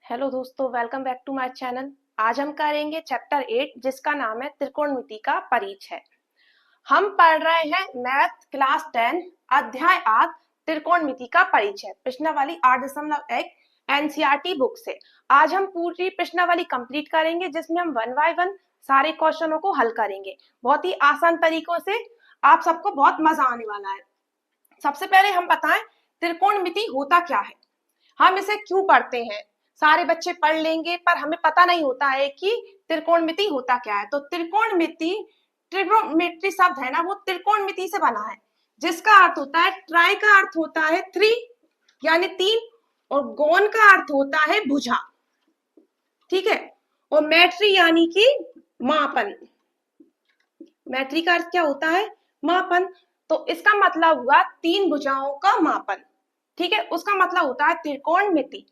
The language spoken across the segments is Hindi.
हेलो दोस्तों, welcome back to my channel. आज हम करेंगे चैप्टर 8 जिसका नाम है त्रिकोणमिति का परिचय। हम पढ़ रहे हैं मैथ क्लास 10 अध्याय 8 त्रिकोणमिति का परिचय प्रश्नावली 8.1 एनसीईआरटी बुक से। आज हम पूरी प्रश्नावली कंप्लीट करेंगे जिसमें हम वन बाय वन सारे क्वेश्चनों को हल करेंगे बहुत ही आसान तरीकों से। आप सबको बहुत मजा आने वाला है। सबसे पहले हम बताएं त्रिकोणमिति होता क्या है, हम इसे क्यों पढ़ते हैं। सारे बच्चे पढ़ लेंगे पर हमें पता नहीं होता है कि त्रिकोणमिति होता क्या है। तो त्रिकोणमिति, ट्रिग्नोमेट्री शब्द है ना, वो त्रिकोणमिति से बना है जिसका अर्थ होता है ट्राई का अर्थ होता है थ्री यानी तीन, और गोन का अर्थ होता है भुजा। ठीक है, और मैट्री यानी कि मापन। मैट्री का अर्थ क्या होता है? मापन। तो इसका मतलब हुआ तीन भुजाओं का मापन। ठीक है, उसका मतलब होता है त्रिकोणमिति।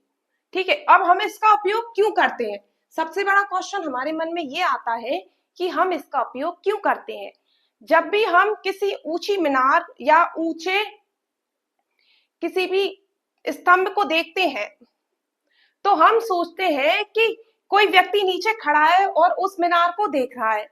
ठीक है, अब हम इसका उपयोग क्यों करते हैं? सबसे बड़ा क्वेश्चन हमारे मन में ये आता है कि हम इसका उपयोग क्यों करते हैं। जब भी हम किसी ऊंची मीनार या ऊंचे किसी भी स्तंभ को देखते हैं तो हम सोचते हैं कि कोई व्यक्ति नीचे खड़ा है और उस मीनार को देख रहा है,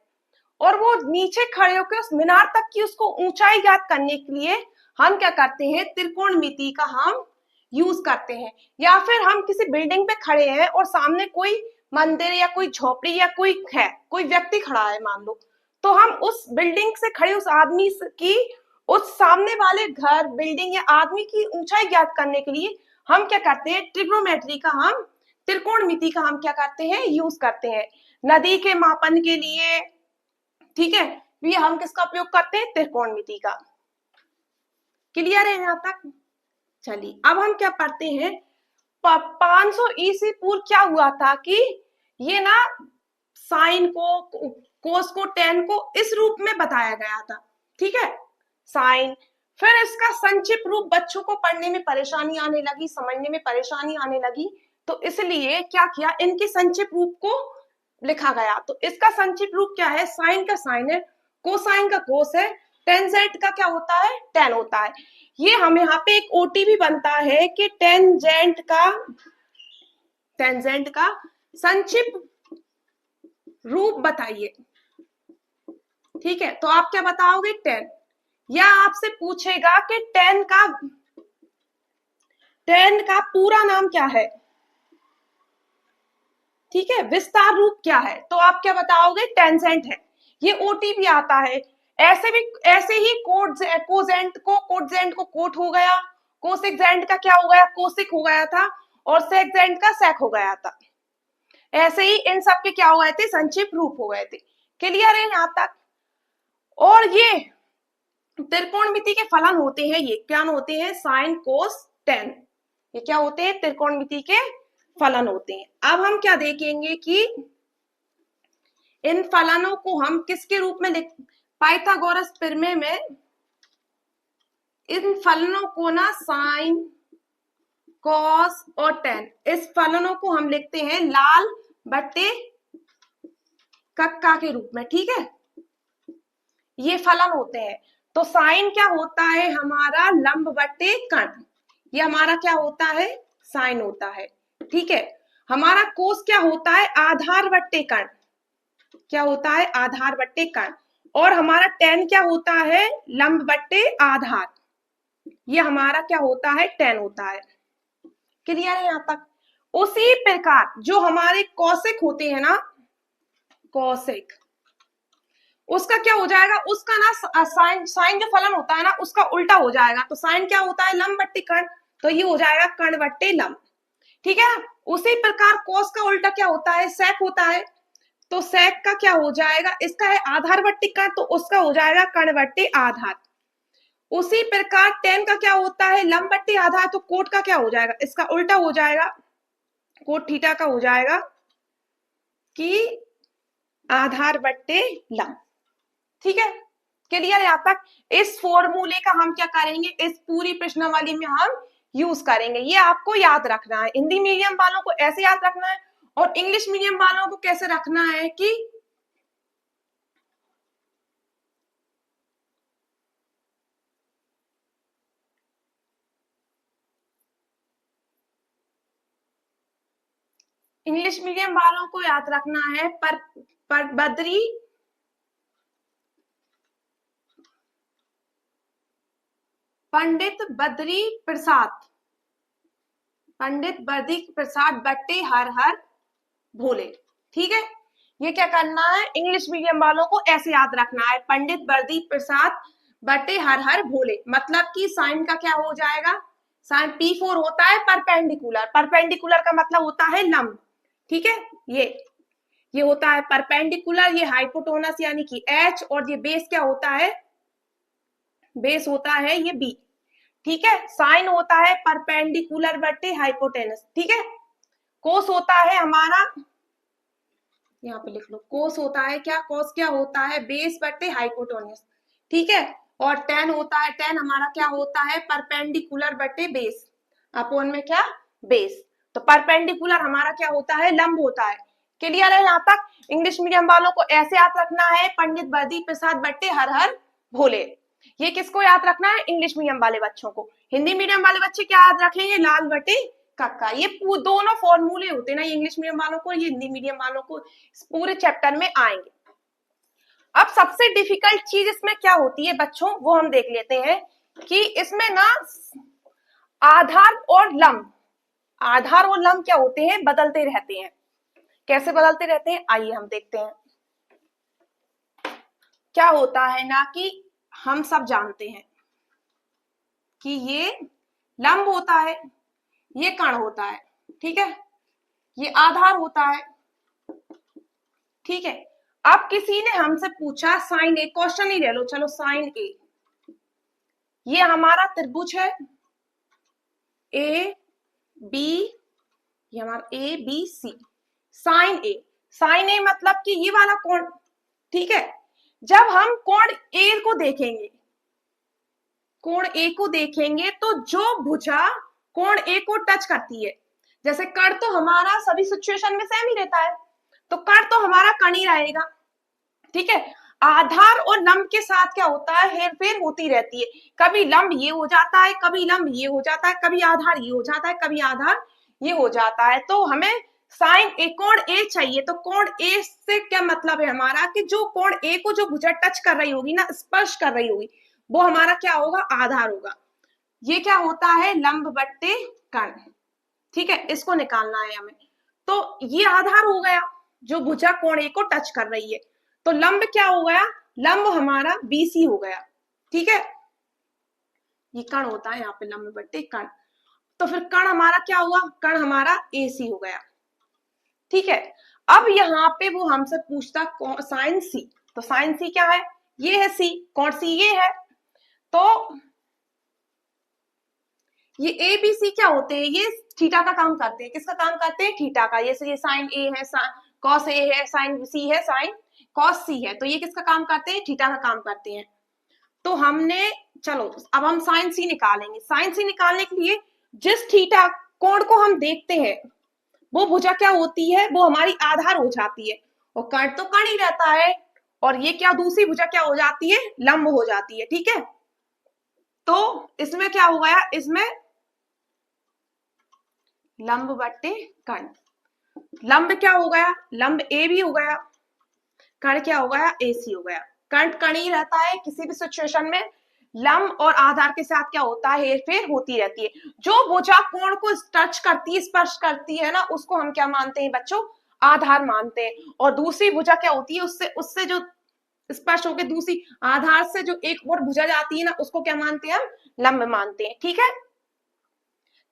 और वो नीचे खड़े होकर उस मीनार तक की उसको ऊंचाई ज्ञात करने के लिए हम क्या करते हैं? त्रिकोणमिति का हम यूज करते हैं। या फिर हम किसी बिल्डिंग पे खड़े हैं और सामने कोई मंदिर या कोई झोपड़ी या कोई व्यक्ति खड़ा है मान लो, तो हम उस बिल्डिंग से खड़े उस आदमी की, उस सामने वाले घर, बिल्डिंग या आदमी की ऊंचाई ज्ञात करने के लिए हम क्या करते हैं? ट्रिग्नोमेट्री का हम, त्रिकोणमिति का हम क्या करते हैं? यूज करते हैं। नदी के मापन के लिए, ठीक है, ये हम किसका उपयोग करते हैं? त्रिकोणमिति का। क्लियर है यहाँ तक? चलिए अब हम क्या पढ़ते हैं। 500 ईसी पूर्व क्या हुआ था कि ये ना साइन को, कोस को, टेन को इस रूप में बताया गया था। ठीक है, साइन। फिर इसका संक्षिप्त रूप बच्चों को पढ़ने में परेशानी आने लगी, समझने में परेशानी आने लगी, तो इसलिए क्या किया, इनके संक्षिप्त रूप को लिखा गया। तो इसका संक्षिप्त रूप क्या है? साइन का साइन है, कोसाइन का कोस है, टेंजेंट का क्या होता है? टेन होता है। ये हम यहाँ पे एक ओटीपी बनता है कि टेंजेंट का संक्षिप्त रूप बताइए। ठीक है, तो आप क्या बताओगे? टेन। या आपसे पूछेगा कि टेन का पूरा नाम क्या है, ठीक है, विस्तार रूप क्या है, तो आप क्या बताओगे? टेंजेंट है। ये ओटीपी आता है। ऐसे ही कोजेंट को कोट हो गया, कोसेक्जेंट का क्या हो गया? कोसिक हो गया था, और सेक्जेंट का सेक हो गया था। ऐसे ही इन सब के क्या हो गए थे? संक्षिप्त रूप हो गए थे। क्लियर है यहाँ तक? और ये त्रिकोणमिति के फलन होते हैं, ये क्या होते हैं? साइन, कोस, टेन। ये क्या होते हैं? त्रिकोणमिति के फलन होते हैं। अब हम क्या देखेंगे कि इन फलनों को हम किसके रूप में लिख, पाइथागोरस प्रमेय में इन फलनों को ना साइन, कॉस और टेन, इस फलनों को हम लिखते हैं लाल बट्टे कक्का के रूप में। ठीक है, ये फलन होते हैं। तो साइन क्या होता है? हमारा लंब बट्टे कर्ण, ये हमारा क्या होता है? साइन होता है। ठीक है, हमारा कोस क्या होता है? आधार बट्टे कर्ण, क्या होता है? आधार बट्टे कर्ण। और हमारा टेन क्या होता है? लंब बट्टे आधार, ये हमारा क्या होता है? टेन होता है। क्लियर है यहाँ तक? उसी प्रकार जो हमारे कौशिक होते हैं ना, कौशिक, उसका क्या हो जाएगा? उसका ना साइन जो फलन होता है ना, उसका उल्टा हो जाएगा। तो साइन क्या होता है? लंब बट्टे कर्ण, तो ये हो जाएगा कर्ण बट्टे लंब। ठीक है, उसी प्रकार कोस का उल्टा क्या होता है? सेक होता है। तो सेक का क्या हो जाएगा? इसका है आधार बट्टे कर्ण, तो उसका हो जाएगा कर्ण बट्टे आधार। उसी प्रकार टेन का क्या होता है? लंब बट्टे आधार, तो कोट का क्या हो जाएगा? इसका उल्टा हो जाएगा, कोट थीटा का हो जाएगा कि आधार बट्टे लंब। ठीक है, क्लियर है यहाँ तक? इस फॉर्मूले का हम क्या करेंगे? इस पूरी प्रश्नावली में हम यूज करेंगे। ये आपको याद रखना है। हिंदी मीडियम वालों को ऐसे याद रखना है, और इंग्लिश मीडियम वालों को कैसे रखना है कि इंग्लिश मीडियम वालों को याद रखना है बद्री पंडित बद्री प्रसाद बट्टे हर हर भोले। ठीक है, ये क्या करना है, इंग्लिश मीडियम वालों को ऐसे याद रखना है, पंडित बद्री प्रसाद बट्टे हर हर भोले। मतलब कि साइन का क्या हो जाएगा, साइन P4 होता है परपेंडिकुलर, परपेंडिकुलर का मतलब होता है लंब। ठीक है, ये होता है परपेंडिकुलर, ये हाइपोटेनस यानी कि H, और ये बेस क्या होता है, बेस होता है ये B। ठीक है, साइन होता है परपेंडिकुलर बट्टे हाइपोटेनस। ठीक है, कोस होता है हमारा, यहाँ पे लिख लो, कोस होता है क्या, कोस क्या होता है, बेस बट्टे हाइपोटेनस। ठीक है, और टेन होता है, टेन हमारा क्या होता है, परपेंडिकुलर बट्टे बेस, अपॉन में क्या, बेस। तो परपेंडिकुलर हमारा क्या होता है, लंब होता है। क्लियर है यहाँ तक। इंग्लिश मीडियम वालों को ऐसे याद रखना है, पंडित बद्री प्रसाद बट्टे हर हर भोले। ये किसको याद रखना है, इंग्लिश मीडियम वाले बच्चों को। हिंदी मीडियम वाले बच्चे क्या याद रखेंगे, लाल बटे कक्का। ये दोनों फॉर्मूले होते हैं ना, इंग्लिश मीडियम वालों को, ये हिंदी मीडियम वालों को, पूरे चैप्टर में आएंगे। अब सबसे डिफिकल्ट चीज इसमें क्या होती है बच्चों, वो हम देख लेते हैं कि इसमें ना आधार और लंब, आधार और लंब क्या होते हैं, बदलते रहते हैं। कैसे बदलते रहते हैं, आइए हम देखते हैं। क्या होता है ना कि हम सब जानते हैं कि ये लंब होता है, ये कण होता है। ठीक है, ये आधार होता है। ठीक है, अब किसी ने हमसे पूछा साइन ए, क्वेश्चन ही ले लो, चलो साइन ए, ये हमारा त्रिभुज है ए बी, ये हमारा A B C, sine A, sine A मतलब कि ये वाला कोण। ठीक है, जब हम कोण ए को देखेंगे, कोण ए को देखेंगे तो जो भुजा कोण ए को टच करती है, जैसे कण तो हमारा सभी सिचुएशन में सेम ही रहता है, तो कण तो हमारा कण ही रहेगा। ठीक है, आधार और लंब के साथ क्या होता है, हेरफेर होती रहती है, कभी लंब ये हो जाता है, कभी लंब ये हो जाता है, कभी आधार ये हो जाता है, कभी आधार ये हो जाता है। तो हमें साइन ए, कोण ए चाहिए, तो कोण ए से क्या मतलब है हमारा कि जो कोण ए को जो भुजा टच कर रही होगी ना, स्पर्श कर रही होगी, वो हमारा क्या होगा, आधार होगा। ये क्या होता है, लंब बट्टे कण। ठीक है, इसको निकालना है हमें। तो ये आधार हो गया जो भुजा कोण ए को टच कर रही है, तो लंब क्या हो गया, लंब हमारा BC हो गया। ठीक है, ये कण होता है यहाँ पे लंब बट्टे कण, तो फिर कण हमारा क्या हुआ, कण हमारा AC हो गया। ठीक है, अब यहाँ पे वो हमसे पूछता साइन C, तो साइन C क्या है, ये है C, कौन सी ये है, तो ये ABC क्या होते हैं, ये थीटा का काम करते हैं, किसका काम करते हैं, थीटा का। ये साइन A है, कॉस A है, साइन C है, साइन कॉस C है, तो ये किसका काम करते हैं, थीटा का काम करते हैं। तो हमने, चलो अब हम साइन C निकालेंगे। साइन C निकालने के लिए जिस थीटा कोण को हम देखते हैं वो भुजा क्या होती है, वो हमारी आधार हो जाती है, और कण तो कण ही रहता है, और ये क्या, दूसरी भुजा क्या हो जाती है, लंब हो जाती है। ठीक है, तो इसमें क्या हो गया, इसमें लंब बट्टे कण, लंब क्या हो गया, लंब ए भी हो गया, कण क्या हो गया, AC हो गया। कण कण ही रहता है, किसी भी सिचुएशन में लंब और आधार के साथ क्या होता है, हेरफेर होती रहती है। जो भुजा कोण को टच करती है, स्पर्श करती है ना, उसको हम क्या मानते हैं बच्चों, आधार मानते हैं। और दूसरी भुजा क्या होती है, उससे जो स्पर्श होकर दूसरी आधार से जो एक और भुजा जाती है ना, उसको क्या मानते हैं, हम लंब मानते हैं। ठीक है,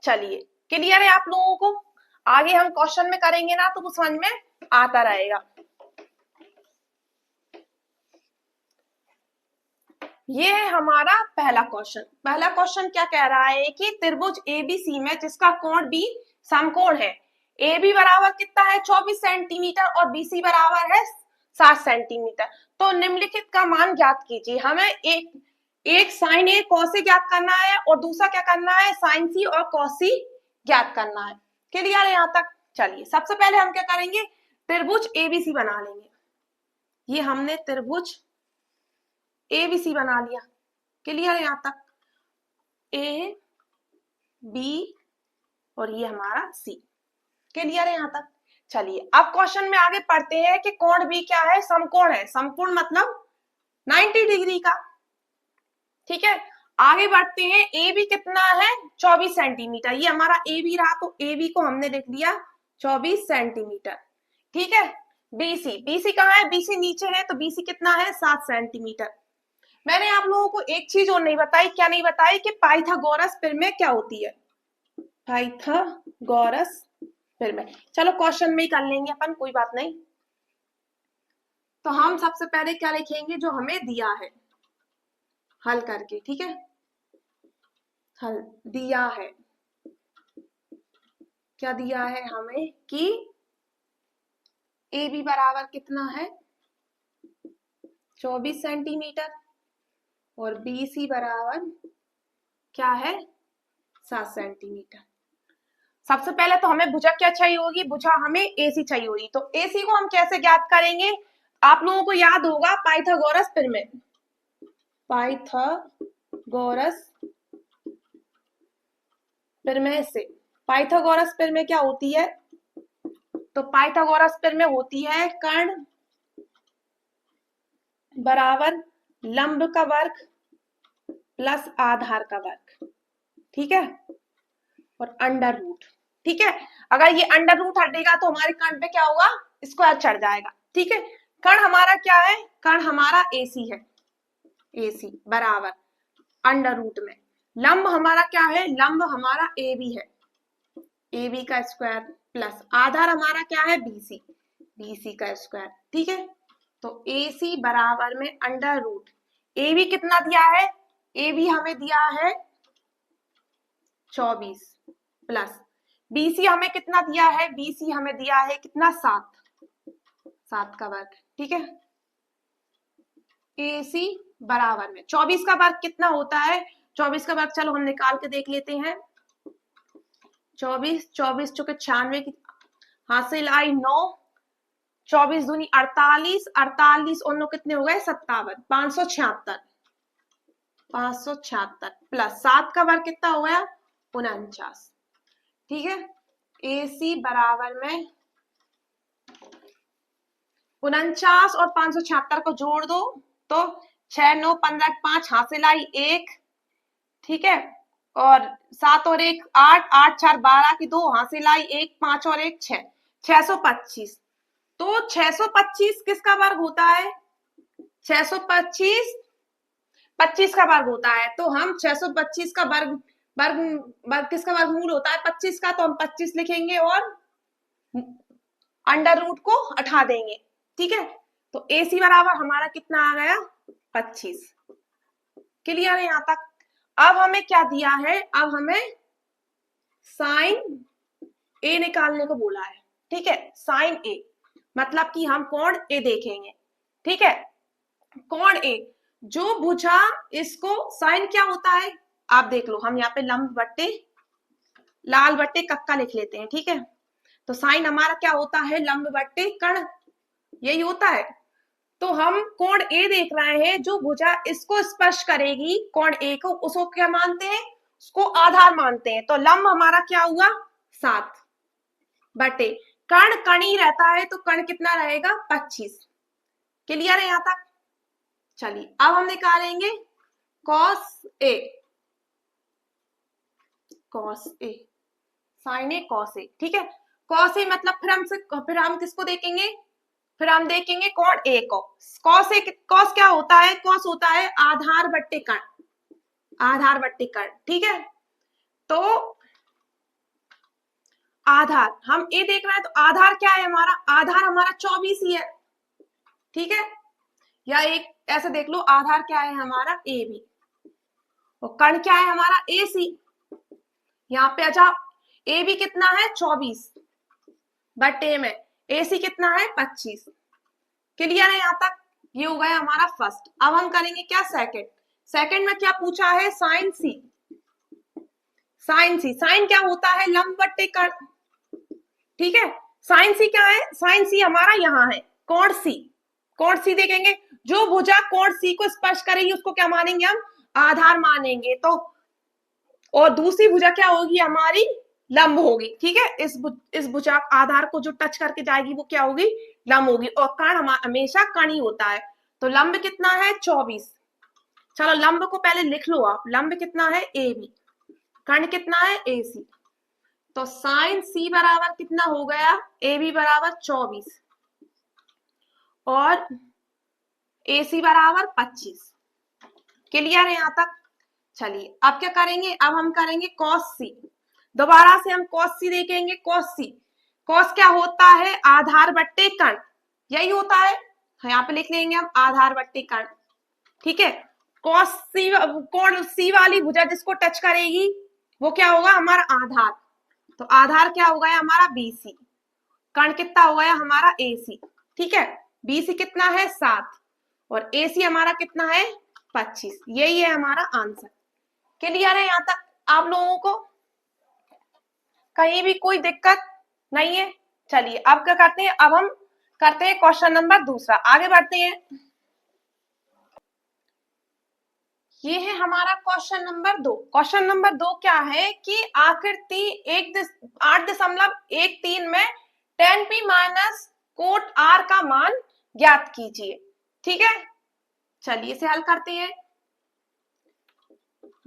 चलिए क्लियर है आप लोगों को। आगे हम क्वेश्चन में करेंगे ना तो वो समझ में आता रहेगा। ये है हमारा पहला क्वेश्चन। पहला क्वेश्चन क्या कह रहा है कि त्रिभुज ABC में जिसका कोण B समकोण है, AB बराबर कितना है, 24 सेंटीमीटर, और BC बराबर है 7 सेंटीमीटर, तो निम्नलिखित का मान ज्ञात कीजिए। हमें एक साइन A कॉस A ज्ञात करना है, और दूसरा क्या करना है, साइन C और कॉस C ज्ञात करना है। क्लियर है यहाँ तक। चलिए सबसे पहले हम क्या करेंगे, त्रिभुज ABC बना लेंगे। ये हमने त्रिभुज ABC बना लिया। क्लियर है यहाँ तक, A B और ये हमारा C। क्लियर है यहाँ तक। चलिए अब क्वेश्चन में आगे पढ़ते हैं कि कोण भी क्या है, समकोण है। समकोण मतलब 90 डिग्री का। ठीक है, आगे बढ़ते हैं। ए बी कितना है, 24 सेंटीमीटर। ये हमारा ए बी रहा, तो ए बी को हमने लिख लिया 24 सेंटीमीटर। ठीक है, बीसी, बीसी कहाँ है, बीसी नीचे है, तो बीसी कितना है, 7 सेंटीमीटर। मैंने आप लोगों को एक चीज और नहीं बताई, क्या नहीं बताई, कि पाइथागोरस प्रमेय क्या होती है। पाइथागोरस प्रमेय, चलो क्वेश्चन में ही कर लेंगे अपन, कोई बात नहीं। तो हम सबसे पहले क्या लिखेंगे, जो हमें दिया है हल करके। ठीक है, हल दिया है, क्या दिया है हमें, कि ए बी बराबर कितना है, 24 सेंटीमीटर, और बी सी बराबर क्या है, 7 सेंटीमीटर। सबसे पहले तो हमें भुजा क्या चाहिए होगी, भुजा हमें एसी चाहिए होगी। तो एसी को हम कैसे ज्ञात करेंगे, आप लोगों को याद होगा पाइथागोरस प्रमेय। पाइथागोरस प्रमेय से, पाइथागोरस प्रमेय क्या होती है, तो पाइथागोरस प्रमेय होती है कर्ण बराबर लंब का वर्ग प्लस आधार का वर्ग। ठीक है, और अंडर रूट। ठीक है, अगर ये अंडर रूट हटेगा तो हमारे कर्ण पे क्या होगा, स्क्वायर चढ़ जाएगा। ठीक है, कर्ण हमारा क्या है, कर्ण हमारा एसी है, एसी बराबर अंडर रूट में लंब हमारा क्या है, लंब हमारा ए बी है, ए बी का स्क्वायर प्लस आधार हमारा क्या है, बीसी, बीसी का स्क्वायर। ठीक है, तो ए सी बराबर में अंडर रूट, ए बी कितना दिया है, ए बी हमें दिया है 24 प्लस बीसी हमें कितना दिया है, बीसी हमें दिया है कितना, 7, 7 का वर्ग। ठीक है, ए सी बराबर में 24 का वर्ग कितना होता है, 24 का वर्ग चलो हम निकाल के देख लेते हैं। 24, 24 चौके 96 की हासिल आई 9, 24 दूनी 48, 48 और 9 कितने हो गए, 57, 576, 576 प्लस 7 का वर्ग कितना हो गया, 49। ठीक है, ए सी बराबर में 49 और 576 को जोड़ दो तो 6 9 15 5 हासिल आई 1। ठीक है, और 7 और 1 8, 8 4 12 की 2 हासिल आई 1, 5 और 1 6, 625। तो 625 किसका वर्ग होता है, 625 25 का वर्ग होता है। तो हम 625 का वर्ग वर्ग वर्ग किसका वर्गमूल होता है, 25 का, तो हम 25 लिखेंगे और अंडर रूट को हटा देंगे। ठीक है, तो AC बराबर हमारा कितना आ गया, 25। क्लियर है यहाँ तक। अब हमें क्या दिया है, अब हमें साइन ए निकालने को बोला है। ठीक है, साइन ए मतलब कि हम कोण ए देखेंगे। ठीक है, कोण ए, जो भुजा, इसको साइन क्या होता है आप देख लो, हम यहाँ पे लंब बट्टे लाल बट्टे कक्का लिख लेते हैं। ठीक है, तो साइन हमारा क्या होता है, लंब बट्टे कर्ण, यही होता है। तो हम कोण ए देख रहे हैं, जो भुजा इसको स्पर्श करेगी कोण ए को, उसको क्या मानते हैं, उसको आधार मानते हैं। तो लंब हमारा क्या हुआ, 7 बटे कर्ण, कर्ण ही रहता है, तो कर्ण कितना रहेगा, 25। क्लियर है यहाँ तक। चलिए अब हम निकालेंगे cos A, cos A, sine A cos A. ठीक है, कॉस ए मतलब फिर हम किसको देखेंगे, फिर हम देखेंगे कोण ए को। कॉस ए, कॉस क्या होता है, कॉस होता है आधार बट्टे कर्ण, आधार बट्टे कर्ण। ठीक है, तो आधार हम ए देख रहे हैं, तो आधार क्या है हमारा, आधार हमारा 24 ही है। ठीक है, या एक ऐसे देख लो, आधार क्या है हमारा, ए बी, और कर्ण क्या है हमारा, ए सी। यहाँ पे अच्छा, ए बी कितना है 24 बटे में ए सी कितना है 25। क्लियर है यहाँ तक, ये हो गया हमारा फर्स्ट। अब हम करेंगे क्या, सेकंड। सेकंड में क्या पूछा है, साइन सी, साइन सी, साइन क्या होता है, लंब बट्टे कर्ण। ठीक है, साइन सी क्या है, साइन सी हमारा यहाँ है कोण सी, कोण सी देखेंगे, जो भुजा कोण सी को स्पर्श करेगी उसको क्या मानेंगे हम, आधार मानेंगे। तो और दूसरी भुजा क्या होगी हमारी, लंब होगी, ठीक है। इस भुजा आधार को जो टच करके जाएगी वो क्या होगी, लंब होगी। और कर्ण हमेशा कर्ण ही होता है। तो लंब कितना है 24। चलो लंब को पहले लिख लो आप, लंब कितना है ए बी, कर्ण कितना है ए सी। तो साइन सी बराबर कितना हो गया, ए बी बराबर 24 और ए सी बराबर 25। क्लियर है यहाँ तक। चलिए अब क्या करेंगे, अब हम करेंगे कॉस सी। दोबारा से हम कॉस सी देखेंगे। कॉस सी, कॉस क्या होता है, आधार बट्टे कर्ण, यही होता है। यहाँ पे लिख लेंगे हम आधार बट्टे कर्ण, ठीक है। कॉस सी, कोण सी वाली भुजा जिसको टच करेगी वो क्या होगा, हमारा आधार। तो आधार क्या हो गया हमारा बीसी, कर्ण कितना हो गया हमारा एसी, ठीक है। बीसी कितना है 7 और एसी हमारा कितना है 25। यही है हमारा आंसर। क्लियर है यहाँ तक आप लोगों को, कहीं भी कोई दिक्कत नहीं है। चलिए अब क्या करते हैं, अब हम करते हैं क्वेश्चन नंबर दूसरा, आगे बढ़ते हैं। ये है हमारा क्वेश्चन नंबर 2। क्वेश्चन नंबर 2 क्या है कि आकृति 8.13 में tan p minus cot r का मान ज्ञात कीजिए, ठीक है। चलिए इसे हल करते हैं।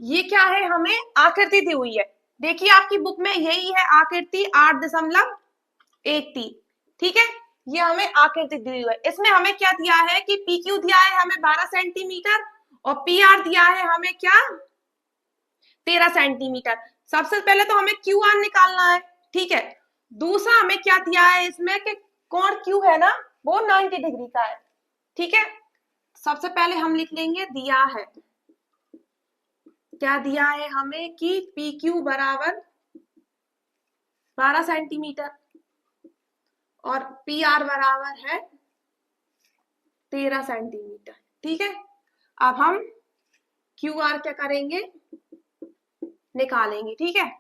ये क्या है, हमें आकृति दी हुई है। देखिए आपकी बुक में यही है आकृति 8.13, ठीक है। ये हमें आकृति दी हुई है। इसमें हमें क्या दिया है कि पी क्यू दिया है हमें 12 सेंटीमीटर और पी आर दिया है हमें क्या 13 सेंटीमीटर। सबसे पहले तो हमें क्यू आर निकालना है, ठीक है। दूसरा हमें क्या दिया है इसमें कि कोण क्यू है ना वो 90 डिग्री का है, ठीक है। सबसे पहले हम लिख लेंगे, दिया है, क्या दिया है हमें कि पी क्यू बराबर 12 सेंटीमीटर और पी आर बराबर है 13 सेंटीमीटर, ठीक है। अब हम क्यू आर क्या करेंगे, निकालेंगे, ठीक है।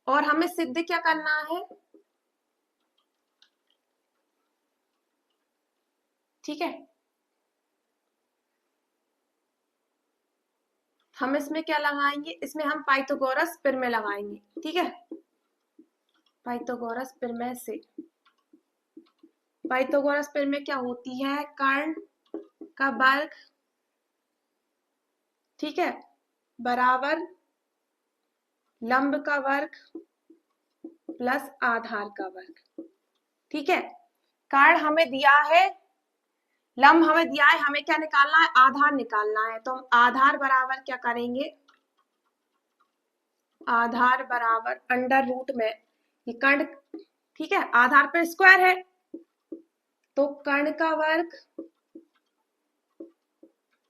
और हमें सिद्ध क्या करना है, ठीक है। हम इसमें क्या लगाएंगे, इसमें हम पाइथागोरस प्रमेय लगाएंगे, ठीक है। पाइथागोरस प्रमेय से, पाइथागोरस प्रमेय क्या होती है, कर्ण का वर्ग, ठीक है, बराबर लंब का वर्ग प्लस आधार का वर्ग, ठीक है। कर्ण हमें दिया है, लंब हमें दिया है, हमें क्या निकालना है, आधार निकालना है। तो हम आधार बराबर क्या करेंगे, आधार बराबर अंडर रूट में ये कर्ण, ठीक है, आधार पर स्क्वायर है तो कर्ण का वर्ग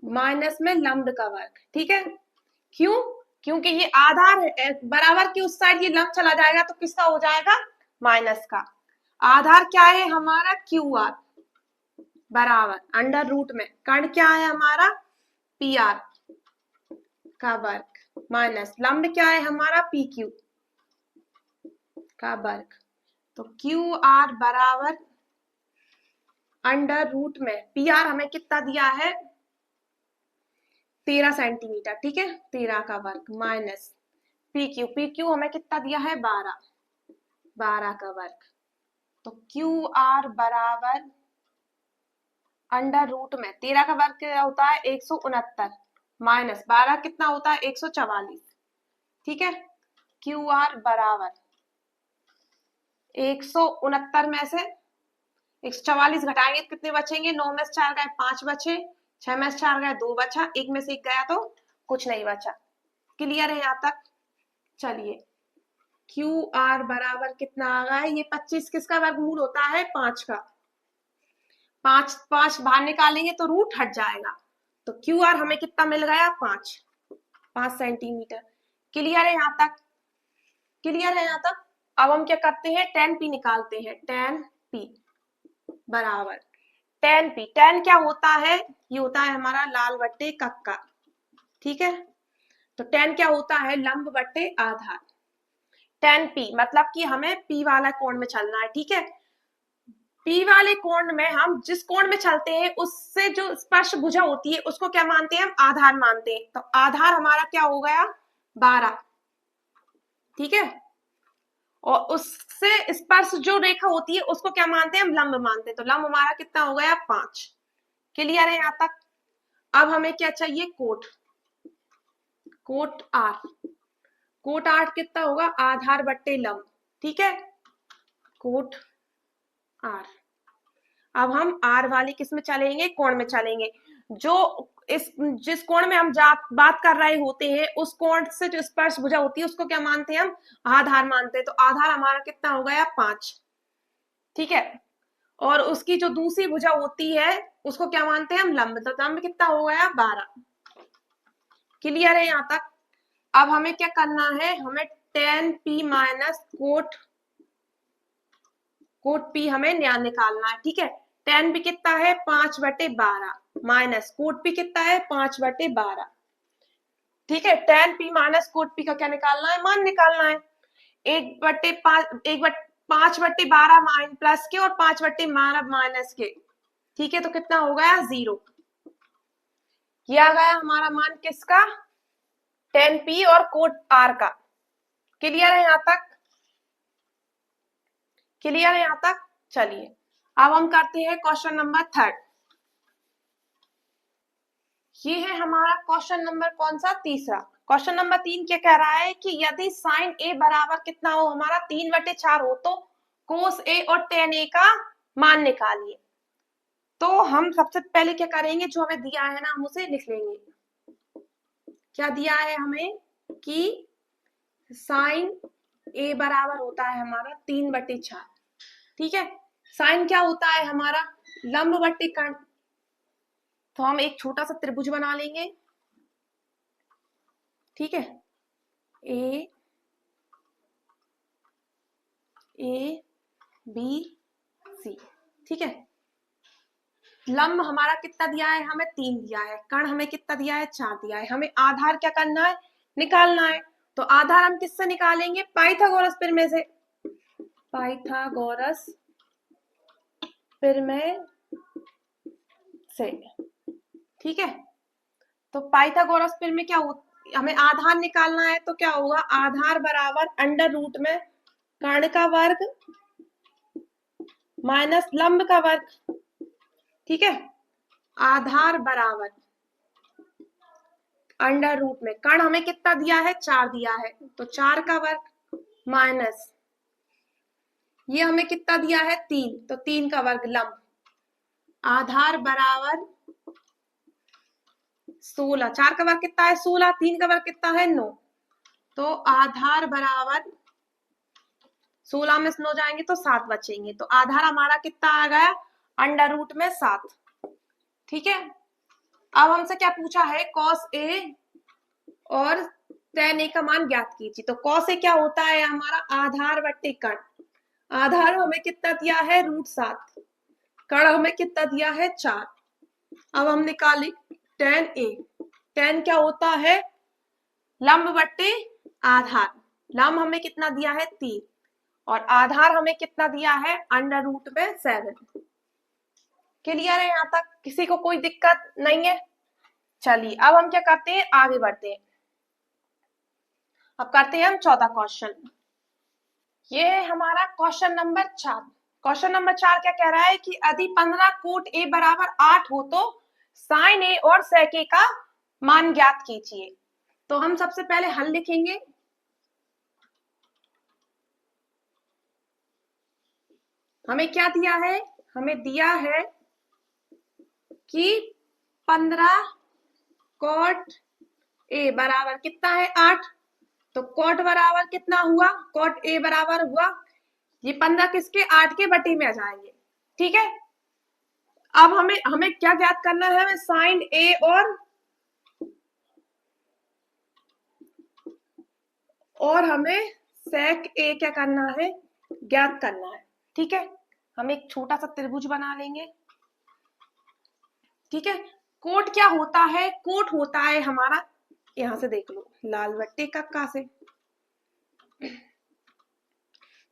माइनस में लंब का वर्ग, ठीक है। क्यों, क्योंकि ये आधार है, बराबर की उस साइड ये लंब चला जाएगा तो किसका हो जाएगा, माइनस का। आधार क्या है हमारा क्यू आर बराबर अंडर रूट में कर्ण क्या है हमारा पी आर का वर्ग माइनस लंब क्या है हमारा पी क्यू का वर्ग। तो क्यू आर बराबर अंडर रूट में पी आर हमें कितना दिया है 13 सेंटीमीटर, ठीक है, 13 का वर्ग माइनस पी क्यू हमें कितना दिया है 12 का वर्ग। तो क्यू आर बराबर अंडर रूट में 13 का वर्ग क्या होता है 169 माइनस 12 कितना होता है 144, ठीक है। क्यू आर बराबर 169 में से 144 घटाएंगे तो कितने बचेंगे, 9 में से 4 गए 5 बचे, 6 में से 4 गए 2 बचा, 1 में से 1 गया तो कुछ नहीं बचा। क्लियर है यहाँ तक। चलिए क्यू आर बराबर कितना आ गया है, ये 25 किसका वर्गमूल होता है 5 का, 5 बाहर निकालेंगे तो रूट हट जाएगा। तो क्यू आर हमें कितना मिल गया 5 सेंटीमीटर। क्लियर है यहाँ तक, क्लियर है यहाँ तक। अब हम क्या करते हैं tan p निकालते हैं, tan p बराबर tan p, tan क्या होता है, ये होता है हमारा लाल बट्टे कक्का, ठीक है। तो tan क्या होता है लंब बट्टे आधार। tan p मतलब कि हमें p वाला कोण में चलना है, ठीक है। p वाले कोण में हम जिस कोण में चलते हैं उससे जो स्पर्श भुजा होती है उसको क्या मानते हैं हम आधार मानते हैं। तो आधार हमारा क्या हो गया 12 ठीक है। और उससे स्पर्श जो रेखा होती है उसको क्या मानते हैं हम, लंब मानते हैं। तो लंब हमारा कितना हो गया 5। क्लियर है यहाँ तक। अब हमें क्या चाहिए, cot. Cot r, cot r कितना होगा, आधार बट्टे लंब। ठीक है, कोट आर। अब हम आर वाली किस में चलेंगे, कोण में चलेंगे। जो इस जिस कोण में हम बात कर रहे होते हैं उस कोण से जो स्पर्श भुजा होती है उसको क्या मानते हैं हम, आधार मानते हैं। तो आधार हमारा कितना हो गया 5। ठीक है, और उसकी जो दूसरी भुजा होती है उसको क्या मानते हैं हम, लंब। तो लंब कितना हो गया 12। क्लियर है यहाँ तक। अब हमें क्या करना है, हमें tan p minus cot P हमें निकालना है। ठीक है, tan p कितना है 5/12 माइनस कोट पी कितना है 5/12। ठीक है, tan p minus cot P का क्या निकालना है, मान निकालना है। 5/12 माइन प्लस के और 5/12 माइनस के। ठीक है, तो कितना हो गया 0। किया गया हमारा मान किसका, tan p और कोट r का। क्लियर है यहाँ तक, क्लियर है यहाँ तक। चलिए अब हम करते हैं क्वेश्चन नंबर 3। ये है हमारा क्वेश्चन नंबर कौन सा, तीसरा। क्वेश्चन नंबर 3 क्या कह रहा है कि यदि साइन ए बराबर कितना हो हमारा 3/4 हो तो कोस ए और tan ए का मान निकालिए। तो हम सबसे पहले क्या करेंगे, जो हमें दिया है ना हम उसे लिख लेंगे। क्या दिया है हमें कि साइन ए बराबर होता है हमारा 3/4। ठीक है, साइन क्या होता है हमारा, लंब बट्टे कर्ण। तो हम एक छोटा सा त्रिभुज बना लेंगे। ठीक है, ए बी सी। ठीक है, लंब हमारा कितना दिया है हमें 3 दिया है, कर्ण हमें कितना दिया है 4 दिया है। हमें आधार क्या करना है, निकालना है। तो आधार हम किससे निकालेंगे, पाइथागोरस प्रमेय से। पाइथागोरस प्रमेय से। ठीक है, तो पाइथागोरस प्रमेय क्या हमें आधार निकालना है। तो क्या होगा, आधार बराबर अंडर रूट में कर्ण का वर्ग माइनस लंब का वर्ग। ठीक है, आधार बराबर अंडर रूट में कर्ण हमें कितना दिया है 4 दिया है, तो 4 का वर्ग माइनस ये हमें कितना दिया है 3, तो 3 का वर्ग लंब। आधार बराबर 16, 4 का वर्ग कितना है 16, 3 का वर्ग कितना है 9। तो आधार बराबर 16 में 9 जाएंगे तो 7 बचेंगे। तो आधार हमारा कितना आ गया, अंडर रूट में 7। ठीक है, अब हमसे क्या पूछा है, कॉस ए और tan ए का मान ज्ञात कीजिए। तो कॉस ए क्या होता है हमारा, आधार बट्टे कर्ण। आधार हमें कितना दिया है √7, कर्ण हमें कितना दिया है 4। अब हम निकाले tan ए। tan क्या होता है, लंब बट्टे आधार। लंब हमें कितना दिया है 3 और आधार हमें कितना दिया है अंडर रूट में 7। क्लियर है यहाँ तक, किसी को कोई दिक्कत नहीं है। चलिए अब हम क्या करते हैं, आगे बढ़ते हैं। अब करते हैं हम चौथा क्वेश्चन। ये है हमारा क्वेश्चन नंबर 4। क्वेश्चन नंबर 4 क्या कह रहा है कि यदि 15 कोट ए बराबर 8 हो तो साइन ए और सेक ए का मान ज्ञात कीजिए। तो हम सबसे पहले हल लिखेंगे। हमें क्या दिया है, हमें दिया है कि 15 कोट ए बराबर कितना है 8। तो कोट बराबर कितना हुआ, कोट ए बराबर हुआ ये 15 किसके 8 के बटे में आ जाएंगे। ठीक है, अब हमें हमें क्या ज्ञात करना है, हमें साइन ए और हमें सेक ए क्या करना है, ज्ञात करना है। ठीक है, हम एक छोटा सा त्रिभुज बना लेंगे। ठीक है, कोट क्या होता है, कोट होता है हमारा, यहां से देख लो लाल बट्टे कक्का से,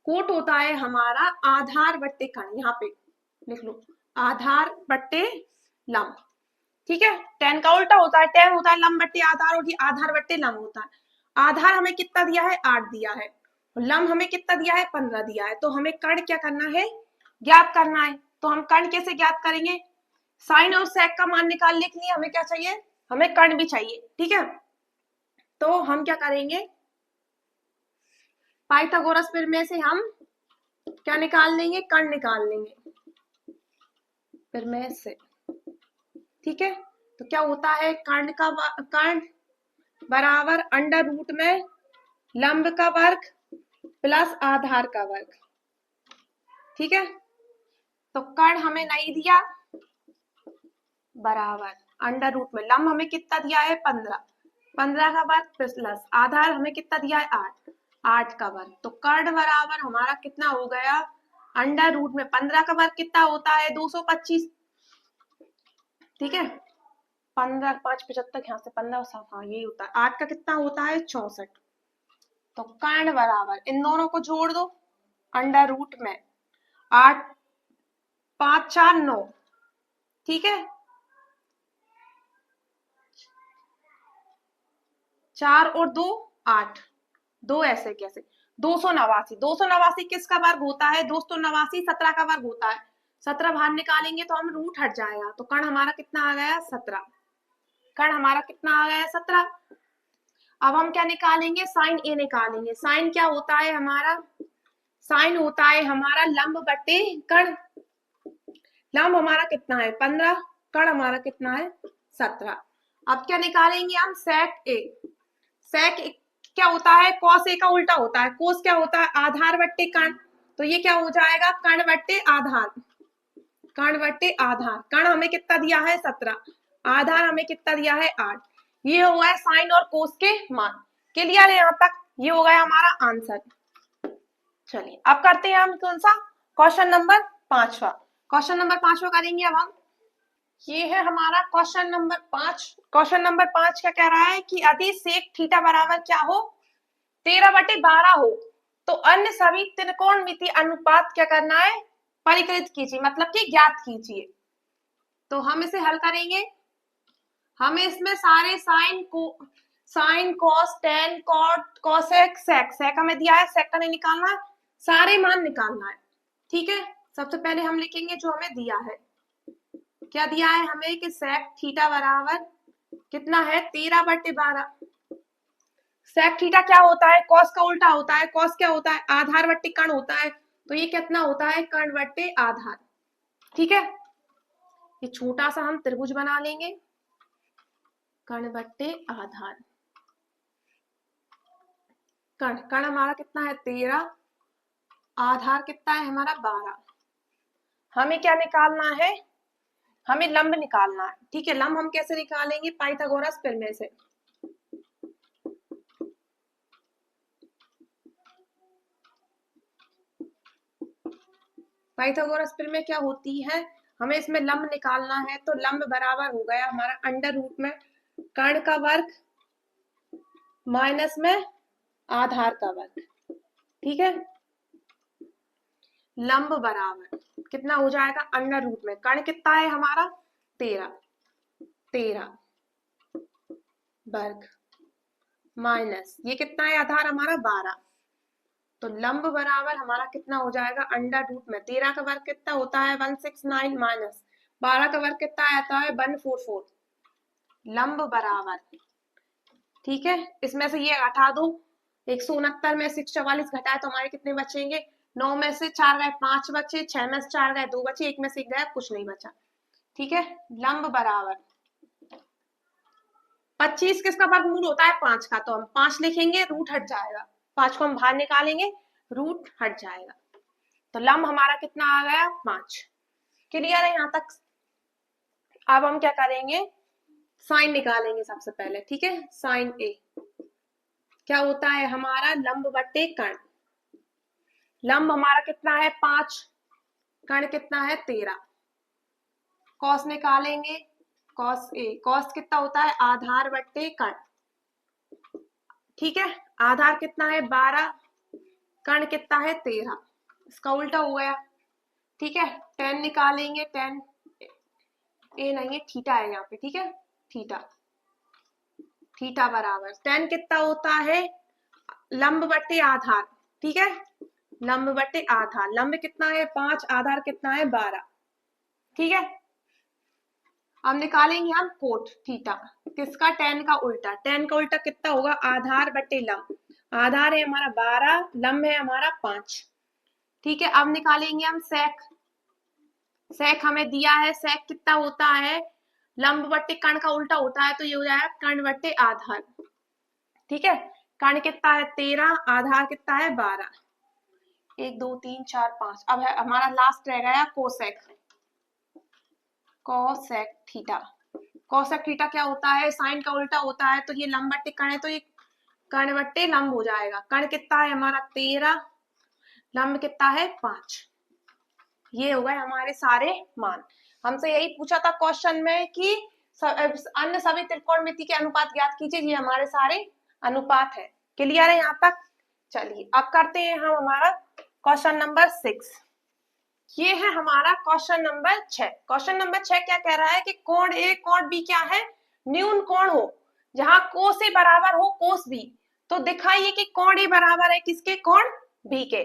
कोट होता है हमारा आधार बट्टे कर्ण। यहाँ पे लिख लो आधार बट्टे लंब। ठीक है, tan का उल्टा होता है, tan होता है लंब बट्टे आधार और ये आधार बट्टे लंब होता है। आधार हमें कितना दिया है, 8 दिया है, लंब हमें कितना दिया है, 15 दिया है। तो हमें कर्ण क्या करना है, ज्ञात करना है। तो हम कर्ण कैसे ज्ञात करेंगे, साइन और सेक का मान निकालने के लिए हमें क्या चाहिए, हमें कर्ण भी चाहिए, ठीक है। तो हम क्या करेंगे, पाइथागोरस प्रमेय से हम क्या निकाल लेंगे, कर्ण निकाल लेंगे प्रमेय से, ठीक है। तो क्या होता है, कर्ण बराबर अंडर रूट में लंब का वर्ग प्लस आधार का वर्ग, ठीक है। तो कर्ण हमें नहीं दिया, बराबर अंडर रूट में लंब हमें कितना दिया है, 15, 15 का वर्ग प्लस आधार हमें कितना दिया है, 8, 8 का वर्ग। तो कर्ण बराबर हमारा कितना हो गया, अंडर रूट में 15 का वर्ग कितना होता है, 225, ठीक है। 15 5 75, यहाँ से 15, हाँ यही होता है। 8 का कितना होता है, 64। तो कर्ण बराबर इन दोनों को जोड़ दो, अंडर रूट में 8 5 4 9, ठीक है। 4 और 2 8, 2 ऐसे कैसे, 289, 289 किसका वर्ग होता है, 289 17 का वर्ग होता है। 17 बाहर निकालेंगे तो हम रूट हट जाएगा, तो कर्ण हमारा कितना आ गया, 17। कर्ण हमारा कितना आ गया, 17। अब हम क्या निकालेंगे, साइन ए निकालेंगे। साइन क्या होता है हमारा, साइन होता है हमारा लंब बटे कर्ण। लंब हमारा कितना है, 15, कर्ण हमारा कितना है, 17। अब क्या निकालेंगे हम, सेक ए। सेक ए क्या होता है, कॉस ए का उल्टा होता है। कोस क्या होता है, आधार बट्टे कर्ण। तो ये क्या हो जाएगा, कर्ण बट्टे आधार, कर्ण बट्टे आधार। कर्ण हमें कितना दिया है, 17, आधार हमें कितना दिया है, 8। ये हो गया साइन और कोस के मान। क्लियर है यहाँ तक, ये हो गया हमारा आंसर। चलिए अब करते हैं हम कौन सा, क्वेश्चन नंबर 5वां। क्वेश्चन नंबर 5वां करेंगे अब हम। ये है हमारा क्वेश्चन नंबर 5। क्वेश्चन नंबर 5 क्या कह रहा है कि यदि सेक थीटा बराबर क्या हो, 13/12 हो, तो अन्य सभी त्रिकोणमितीय अनुपात क्या करना है, परिकलित कीजिए, मतलब कि ज्ञात कीजिए। तो हम इसे हल करेंगे। हमें इसमें सारे साइन को, sine cos tan cot cosec sec, sec हमें दिया है, सेक का नहीं निकालना है, सारे मान निकालना है, ठीक है। सबसे पहले हम लिखेंगे जो हमें दिया है, क्या दिया है हमें कि सेक थीटा बराबर कितना है, 13/12। सेक थीटा क्या होता है, कॉस का उल्टा होता है। कॉस क्या होता है, आधार बट्टे कर्ण होता है। तो ये कितना होता है, कर्ण बट्टे आधार, ठीक है। ये छोटा सा हम त्रिभुज बना लेंगे, कर्ण बट्टे आधार। कर्ण, कर्ण हमारा कितना है, 13, आधार कितना है हमारा, 12। हमें क्या निकालना है, हमें लंब निकालना है, ठीक है। लंब हम कैसे निकालेंगे, पाइथागोरस प्रमेय से। पाइथागोरस प्रमेय क्या होती है, हमें इसमें लंब निकालना है। तो लंब बराबर हो गया हमारा अंडर रूट में कर्ण का वर्ग माइनस में आधार का वर्ग, ठीक है। लंब बराबर कितना हो जाएगा, अंडर रूट में कर्ण कितना है हमारा, 13, 13 वर्ग माइनस ये कितना है, आधार हमारा 12। तो लंब बराबर हमारा कितना हो जाएगा, अंडर रूट में 13 का वर्ग कितना होता है, 169 माइनस 12 का वर्ग कितना आता है, 144। लंब बराबर, ठीक है। इसमें से ये हटा दो, 169 में से 44 घटाए तो हमारे कितने बचेंगे, 9 में से 4 गए 5 बचे, 6 में से 4 गए 2 बचे, 1 में से 1 गया कुछ नहीं बचा, ठीक है। लंब बराबर 25 किसका वर्गमूल होता है, 5 का। तो हम 5 लिखेंगे, रूट हट जाएगा, 5 को हम बाहर निकालेंगे, रूट हट जाएगा। तो लंब हमारा कितना आ गया, 5। क्लियर है यहाँ तक। अब हम क्या करेंगे, साइन निकालेंगे सबसे पहले, ठीक है। साइन ए क्या होता है हमारा, लंब बटे कर्ण। लंब हमारा कितना है, 5, कर्ण कितना है, 13। कॉस निकालेंगे, कॉस ए, कॉस कितना होता है, आधार बटे कर्ण, ठीक है। आधार कितना है, 12, कर्ण कितना है, 13। इसका उल्टा हो गया, ठीक है। टेन निकालेंगे, टेन ए नहीं है, थीटा है यहाँ पे, ठीक है। थीटा, थीटा बराबर tan कितना होता है, लंब बटे आधार, ठीक है, लंब बटे आधार, लंब कितना है 5, आधार कितना है 12, ठीक है। अब निकालेंगे हम कोट थीटा, किसका, tan का उल्टा, tan का उल्टा कितना होगा, आधार बटे लंब, आधार है हमारा 12, लंब है हमारा 5, ठीक है। अब निकालेंगे हम सेक, सेक हमें दिया है, सेक कितना होता है, लंब बटे कर्ण का उल्टा होता है, तो ये हो जाएगा कर्ण बटे आधार, ठीक है। कर्ण कितना है 13, आधार कितना है 12, 1 2 3 4 5। अब है हमारा लास्ट रह गया cosec, cosec theta, cosec theta क्या होता है, साइन का उल्टा होता है, तो ये लंब बट्टे कर्ण है, तो ये कर्ण बट्टे लंब हो जाएगा। कर्ण कितना है हमारा 13, लंब कितना है 5। ये हो गए हमारे सारे मान। हमसे यही पूछा था क्वेश्चन में कि अन्य सभी त्रिकोणमिति के अनुपात ज्ञात कीजिए, ये हमारे सारे अनुपात है। क्लियर है यहाँ तक? चलिए अब करते हैं हम हमारा क्वेश्चन नंबर 6। ये है हमारा क्वेश्चन नंबर 6। क्वेश्चन नंबर 6 क्या कह रहा है कि कोण ए कोण बी क्या है, न्यून कोण हो जहां कोस ए बराबर हो कोस बी, तो दिखाइए कि कोण ए बराबर है किसके, कोण बी के।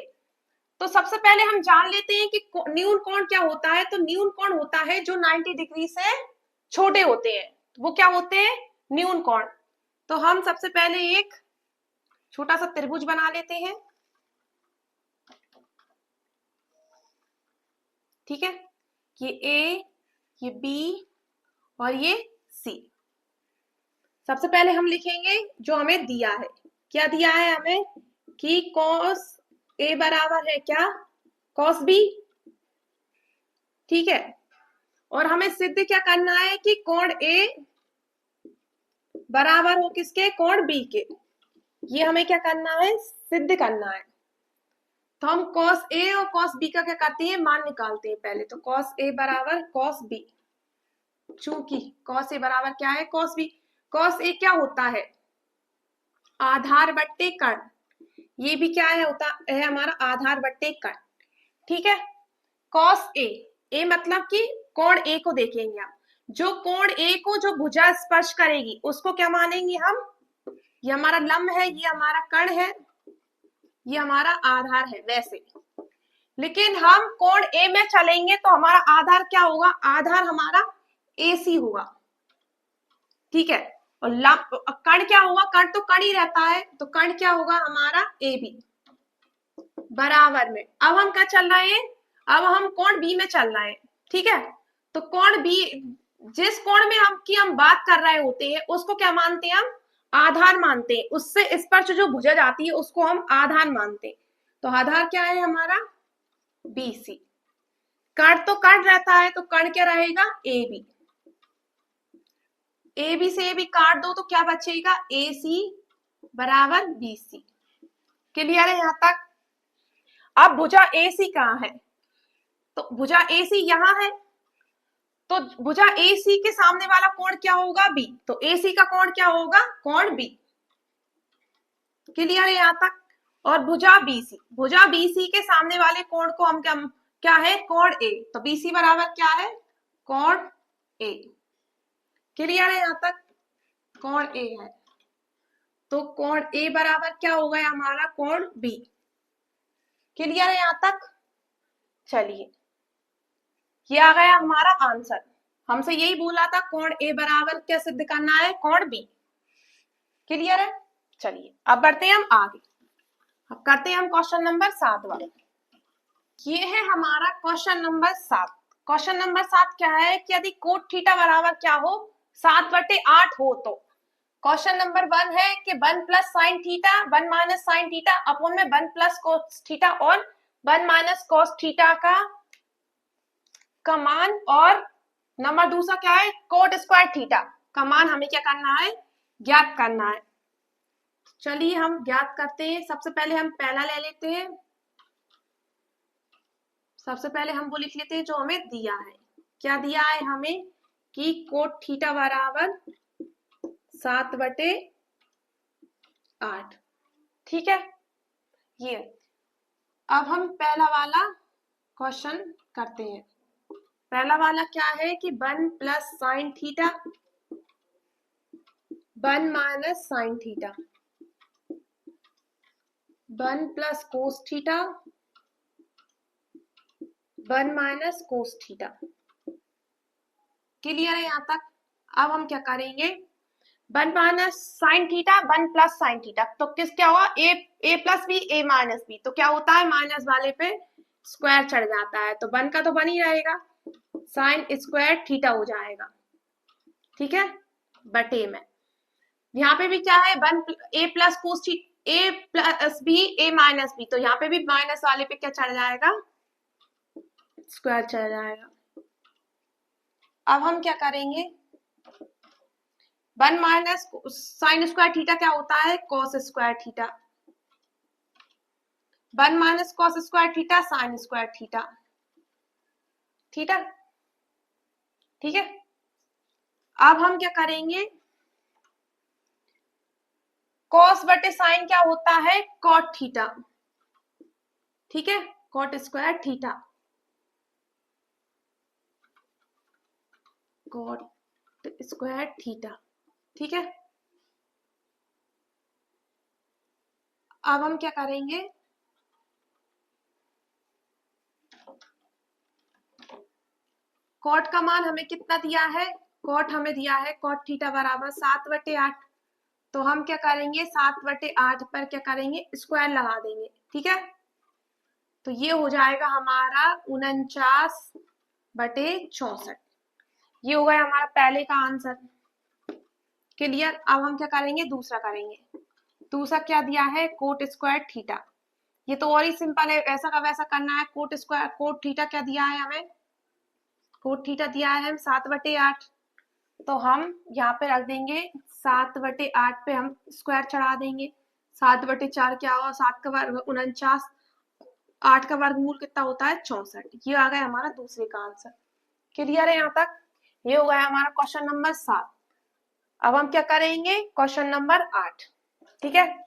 तो सबसे पहले हम जान लेते हैं कि न्यून कोण क्या होता है। तो न्यून कोण होता है जो 90 डिग्री से छोटे होते हैं, वो क्या होते हैं, न्यून कोण। तो हम सबसे पहले एक छोटा सा त्रिभुज बना लेते हैं, ठीक है, ये ए, ये बी और ये सी। सबसे पहले हम लिखेंगे जो हमें दिया है, क्या दिया है हमें कि cos ए बराबर है क्या, cos बी, ठीक है। और हमें सिद्ध क्या करना है कि कोण ए बराबर हो किसके, कोण बी के। ये हमें क्या करना है, सिद्ध करना है। तो हम cos ए और cos बी का क्या करते हैं, मान निकालते हैं पहले। तो cos ए बराबर cos बी, चूंकि cos ए बराबर क्या है, cos बी। cos ए क्या होता है, आधार बट्टे कर्ण, ये भी क्या है, होता है हमारा आधार बट्टे कर्ण, ठीक है। cos ए, ए मतलब कि कोण ए को देखेंगे हम, जो कोण ए को जो भुजा स्पर्श करेगी उसको क्या मानेंगे हम, ये हमारा लंब है, ये हमारा कर्ण है, ये हमारा आधार है वैसे। लेकिन हम कोण ए में चलेंगे तो हमारा आधार क्या होगा, आधार हमारा AC होगा, ठीक है। और कर्ण क्या होगा, कर्ण तो कर्ण ही रहता है, तो कर्ण क्या होगा हमारा AB बराबर में। अब हम क्या चल रहे हैं, अब हम कोण बी में चल रहे हैं, ठीक है। तो कोण बी, जिस कोण में हम बात कर रहे होते हैं उसको क्या मानते हैं हम, आधार मानते हैं, उससे स्पर्श जो भुजा जाती है उसको हम आधार मानते हैं। तो आधार क्या है हमारा BC, कर्ण तो कर्ण रहता है, तो कर्ण क्या रहेगा AB, AB से AB काट दो तो क्या बचेगा, AC बराबर BC। क्लियर है यहाँ तक? अब भुजा AC कहाँ है, तो भुजा AC यहाँ है, तो भुजा AC के सामने वाला कोण क्या होगा, B, तो AC का कोण क्या होगा, कोण B। क्लियर है यहाँ तक? और भुजा BC, भुजा BC के सामने वाले कोण को हम क्या है, कोण A, तो BC बराबर क्या है, कोण A। क्लियर है यहाँ तक? कोण A है, तो कोण A बराबर क्या हो गया हमारा, कोण B। क्लियर है यहाँ तक? चलिए ये आ गया हमारा आंसर। हमसे यही बोला था कोण A बराबर क्या सिद्ध करना है, कोण B। क्लियर है? चलिए अब बढ़ते हैं हम आगे, अब करते हैं हम क्वेश्चन नंबर 7 वाला। ये है हमारा क्वेश्चन नंबर 7। क्वेश्चन नंबर 7 क्या है कि यदि कोट थीटा बराबर क्या हो, 7/8 हो, तो क्वेश्चन नंबर 1 है कि 1 plus sine theta 1 minus sine theta upon में 1 प्लस कोस थीटा और 1 माइनस कोस थीटा का मान, और नंबर दूसरा क्या है, कोट स्क्वायर थीटा का मान हमें क्या करना है, ज्ञात करना है। चलिए हम ज्ञात करते हैं। सबसे पहले हम पहला ले लेते हैं, सबसे पहले हम वो लिख लेते हैं जो हमें दिया है। क्या दिया है हमें कि कोट थीटा बराबर 7/8, ठीक है। ये अब हम पहला वाला क्वेश्चन करते हैं। पहला वाला क्या है कि 1 plus sine theta 1 minus sine theta, 1 plus cos theta, 1 minus cos theta. Clear है यहाँ तक? अब हम क्या करेंगे, 1 minus sine theta, 1 plus sine theta, तो किस क्या हुआ, ए प्लस बी, ए माइनस बी, तो क्या होता है माइनस वाले पे स्क्वायर चढ़ जाता है, तो 1 का तो बन ही रहेगा, साइन स्क्वायर थीटा हो जाएगा, ठीक है, बटे में। यहाँ पे भी क्या है, 1 ए प्लस कोस थीटा, ए प्लस बी, ए माइनस बी, तो यहाँ पे भी माइनस वाले पे क्या चढ़ जाएगा, स्क्वायर चढ़ जाएगा। अब हम क्या करेंगे, 1 माइनस साइन स्क्वायर थीटा क्या होता है, cos square theta, 1 minus cos square theta sine square theta, theta, ठीक है। अब हम क्या करेंगे, कॉस बटे साइन क्या होता है, कॉट थीटा, ठीक है, cot square theta, cot square theta, ठीक है। अब हम क्या करेंगे, कॉट का मान हमें कितना दिया है, कॉट हमें दिया है कॉट थीटा बराबर 7/8, तो हम क्या करेंगे 7/8 पर क्या करेंगे, स्क्वायर लगा देंगे, ठीक है, तो ये हो जाएगा हमारा 49/64, ये हो गया हमारा पहले का आंसर। क्लियर? अब हम क्या करेंगे, दूसरा करेंगे। दूसरा क्या दिया है, कोट स्क्वायर थीटा, ये तो और ही सिंपल है, ऐसा का वैसा करना है। कोट स्क्वायर, कोट थीटा क्या दिया है हमें, कोट थीटा दिया है हम 7/8, तो हम यहाँ पे रख देंगे 7/8 पे हम स्क्वायर चढ़ा देंगे, 7/4 क्या होगा, 7 का वर्ग 49, 8 का वर्गमूल कितना होता है 64, ये आ गया हमारा दूसरे का आंसर। क्लियर है यहाँ तक? ये हो गया हमारा क्वेश्चन नंबर 7। अब हम क्या करेंगे, क्वेश्चन नंबर 8, ठीक है,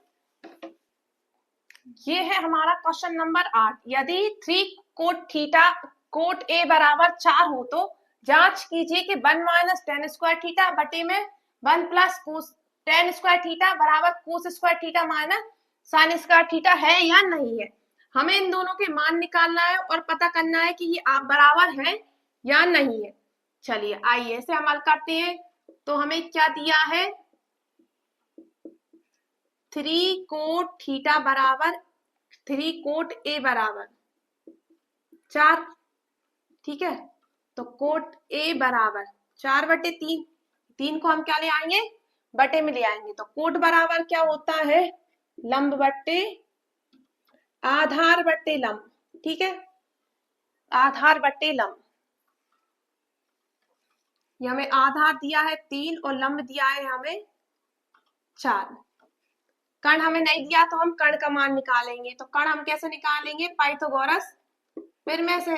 ये है हमारा क्वेश्चन नंबर 8। यदि 3 कोट थीटा कोट ए बराबर 4 हो तो जांच कीजिए कि 1 माइनस टेन स्क्वायर थीटा बटे में 1 plus cos tan square theta बराबर cos square theta minus sine square theta है या नहीं है। हमें इन दोनों के मान निकालना है और पता करना है कि ये आप बराबर है या नहीं है। चलिए आइए इसे अमल करते हैं। तो हमें क्या दिया है, 3 कोट थीटा बराबर 3 कोट ए बराबर 4, ठीक है, तो कोट ए बराबर 4/3, 3 को हम क्या ले आएंगे, बटे में ले आएंगे, तो कोट बराबर क्या होता है, लंब बट्टे आधार बट्टे लंब, ठीक है, आधार बट्टे लंब। ये हमें आधार दिया है 3 और लंब दिया है हमें 4। कर्ण हमें नहीं दिया तो हम कर्ण का मान निकालेंगे, तो कर्ण हम कैसे निकालेंगे, पाइथागोरस प्रमेय से।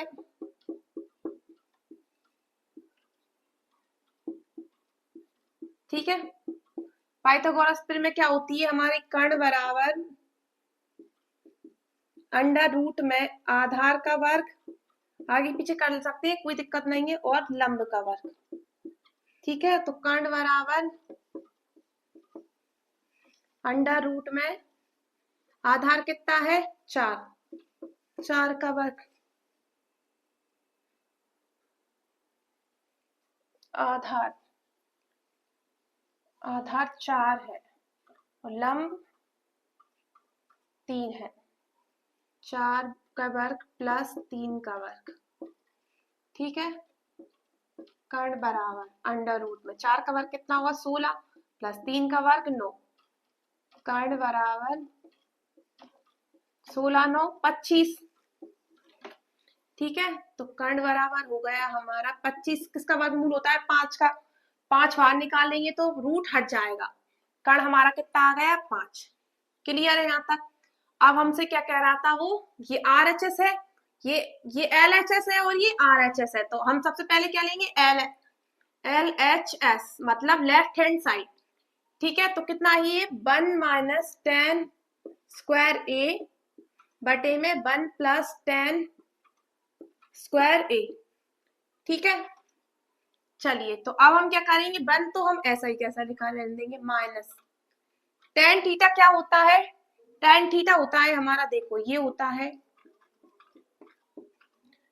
ठीक है, पाइथागोरस प्रमेय क्या होती है हमारे, कर्ण बराबर अंडर रूट में आधार का वर्ग, आगे पीछे कर सकते हैं कोई दिक्कत नहीं है, और लंब का वर्ग, ठीक है, तो कर्ण बराबर अंडर रूट में आधार कितना है 4, 4 का वर्ग, आधार आधार 4 है और लंब 3 है, 4 का वर्ग प्लस 3 का वर्ग, ठीक है, कर्ण बराबर अंडर रूट में 4 का वर्ग कितना हुआ 16 प्लस 3 का वर्ग 9, कर्ण बराबर 16 9 25, ठीक है, तो कर्ण बराबर हो गया हमारा 25, किसका वर्गमूल होता है 5 का, 5 बाहर निकालेंगे तो रूट हट जाएगा, कर्ण हमारा कितना आ गया 5। क्लियर है यहाँ तक? अब हमसे क्या कह रहा था वो, ये RHS है, ये LHS है और ये RHS है, तो हम सबसे पहले क्या लेंगे LHS मतलब लेफ्ट हैंड साइड, ठीक है, तो कितना है 1 माइनस टेन स्क्वायर ए बटे में 1 प्लस टेन स्क्वायर ए, ठीक है। चलिए तो अब हम क्या करेंगे, 1 तो हम ऐसा ही कैसा लिखा रहने देंगे, माइनस टेन थीटा क्या होता है, टेन थीटा होता है हमारा, देखो ये होता है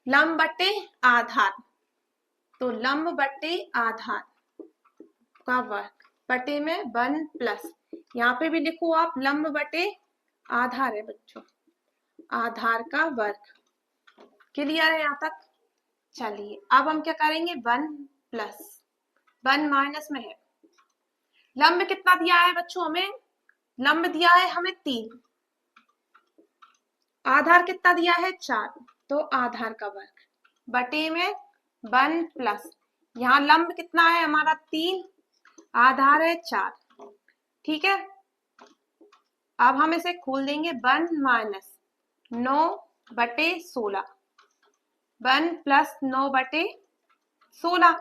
लंब बटे आधार, तो लंब बटे आधार का वर्ग बटे में 1 प्लस, यहाँ पे भी लिखो आप लंब बटे आधार है बच्चों, आधार का वर्ग। क्लियर है यहाँ तक? चलिए अब हम क्या करेंगे, 1 प्लस 1 माइनस में है, लंब कितना दिया है बच्चों हमें, लंब दिया है हमें 3, आधार कितना दिया है 4, तो आधार का वर्ग बटे में 1 प्लस, यहाँ लंब कितना है हमारा 3, आधार है 4, ठीक है। अब हम इसे खोल देंगे, 1 माइनस 9 बटे 16, 1 प्लस 9 बटे 16।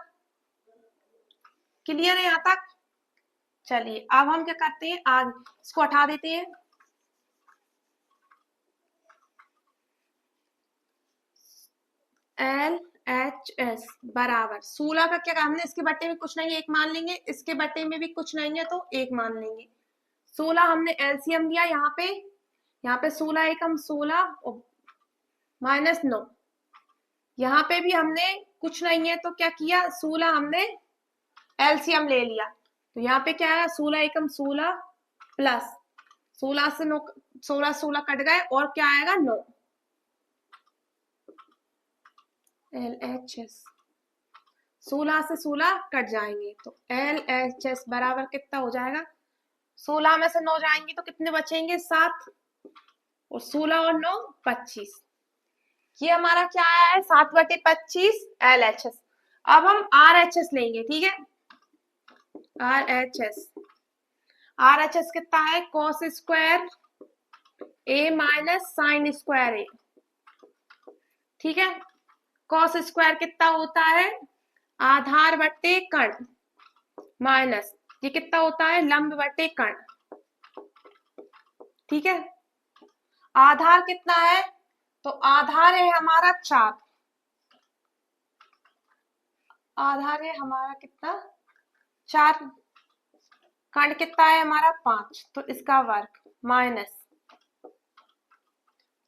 क्लियर है यहाँ तक? चलिए अब हम क्या करते हैं, आगे इसको हटा देते हैं, LHS बराबर 16 का क्या, हमने इसके बट्टे में कुछ नहीं है 1 मान लेंगे, इसके बट्टे में भी कुछ नहीं है तो 1 मान लेंगे। 16 हमने एलसीएम लिया यहाँ पे 16 एकम 16 माइनस 9, यहाँ पे भी हमने कुछ नहीं है तो क्या किया, 16 हमने एलसीएम ले लिया, तो यहाँ पे क्या आया 16 एकम 16 प्लस 16 से 9, 16 कट गए और क्या आएगा 9, LHS 16 से 16 कट जाएंगे तो LHS बराबर कितना हो जाएगा, 16 में से 9 जाएंगे तो कितने बचेंगे 7, और 16 और 9 25, ये हमारा क्या आया है 7 बटे 25 LHS। अब हम RHS लेंगे, ठीक है, RHS कितना है, cos square A minus sine square A, ठीक है। cos स्क्वायर कितना होता है, आधार बटे कर्ण, माइनस ये कितना होता है, लंब बटे कर्ण, ठीक है। आधार कितना है, तो आधार है हमारा 4, आधार है हमारा कितना 4, कर्ण कितना है हमारा 5, तो इसका वर्ग माइनस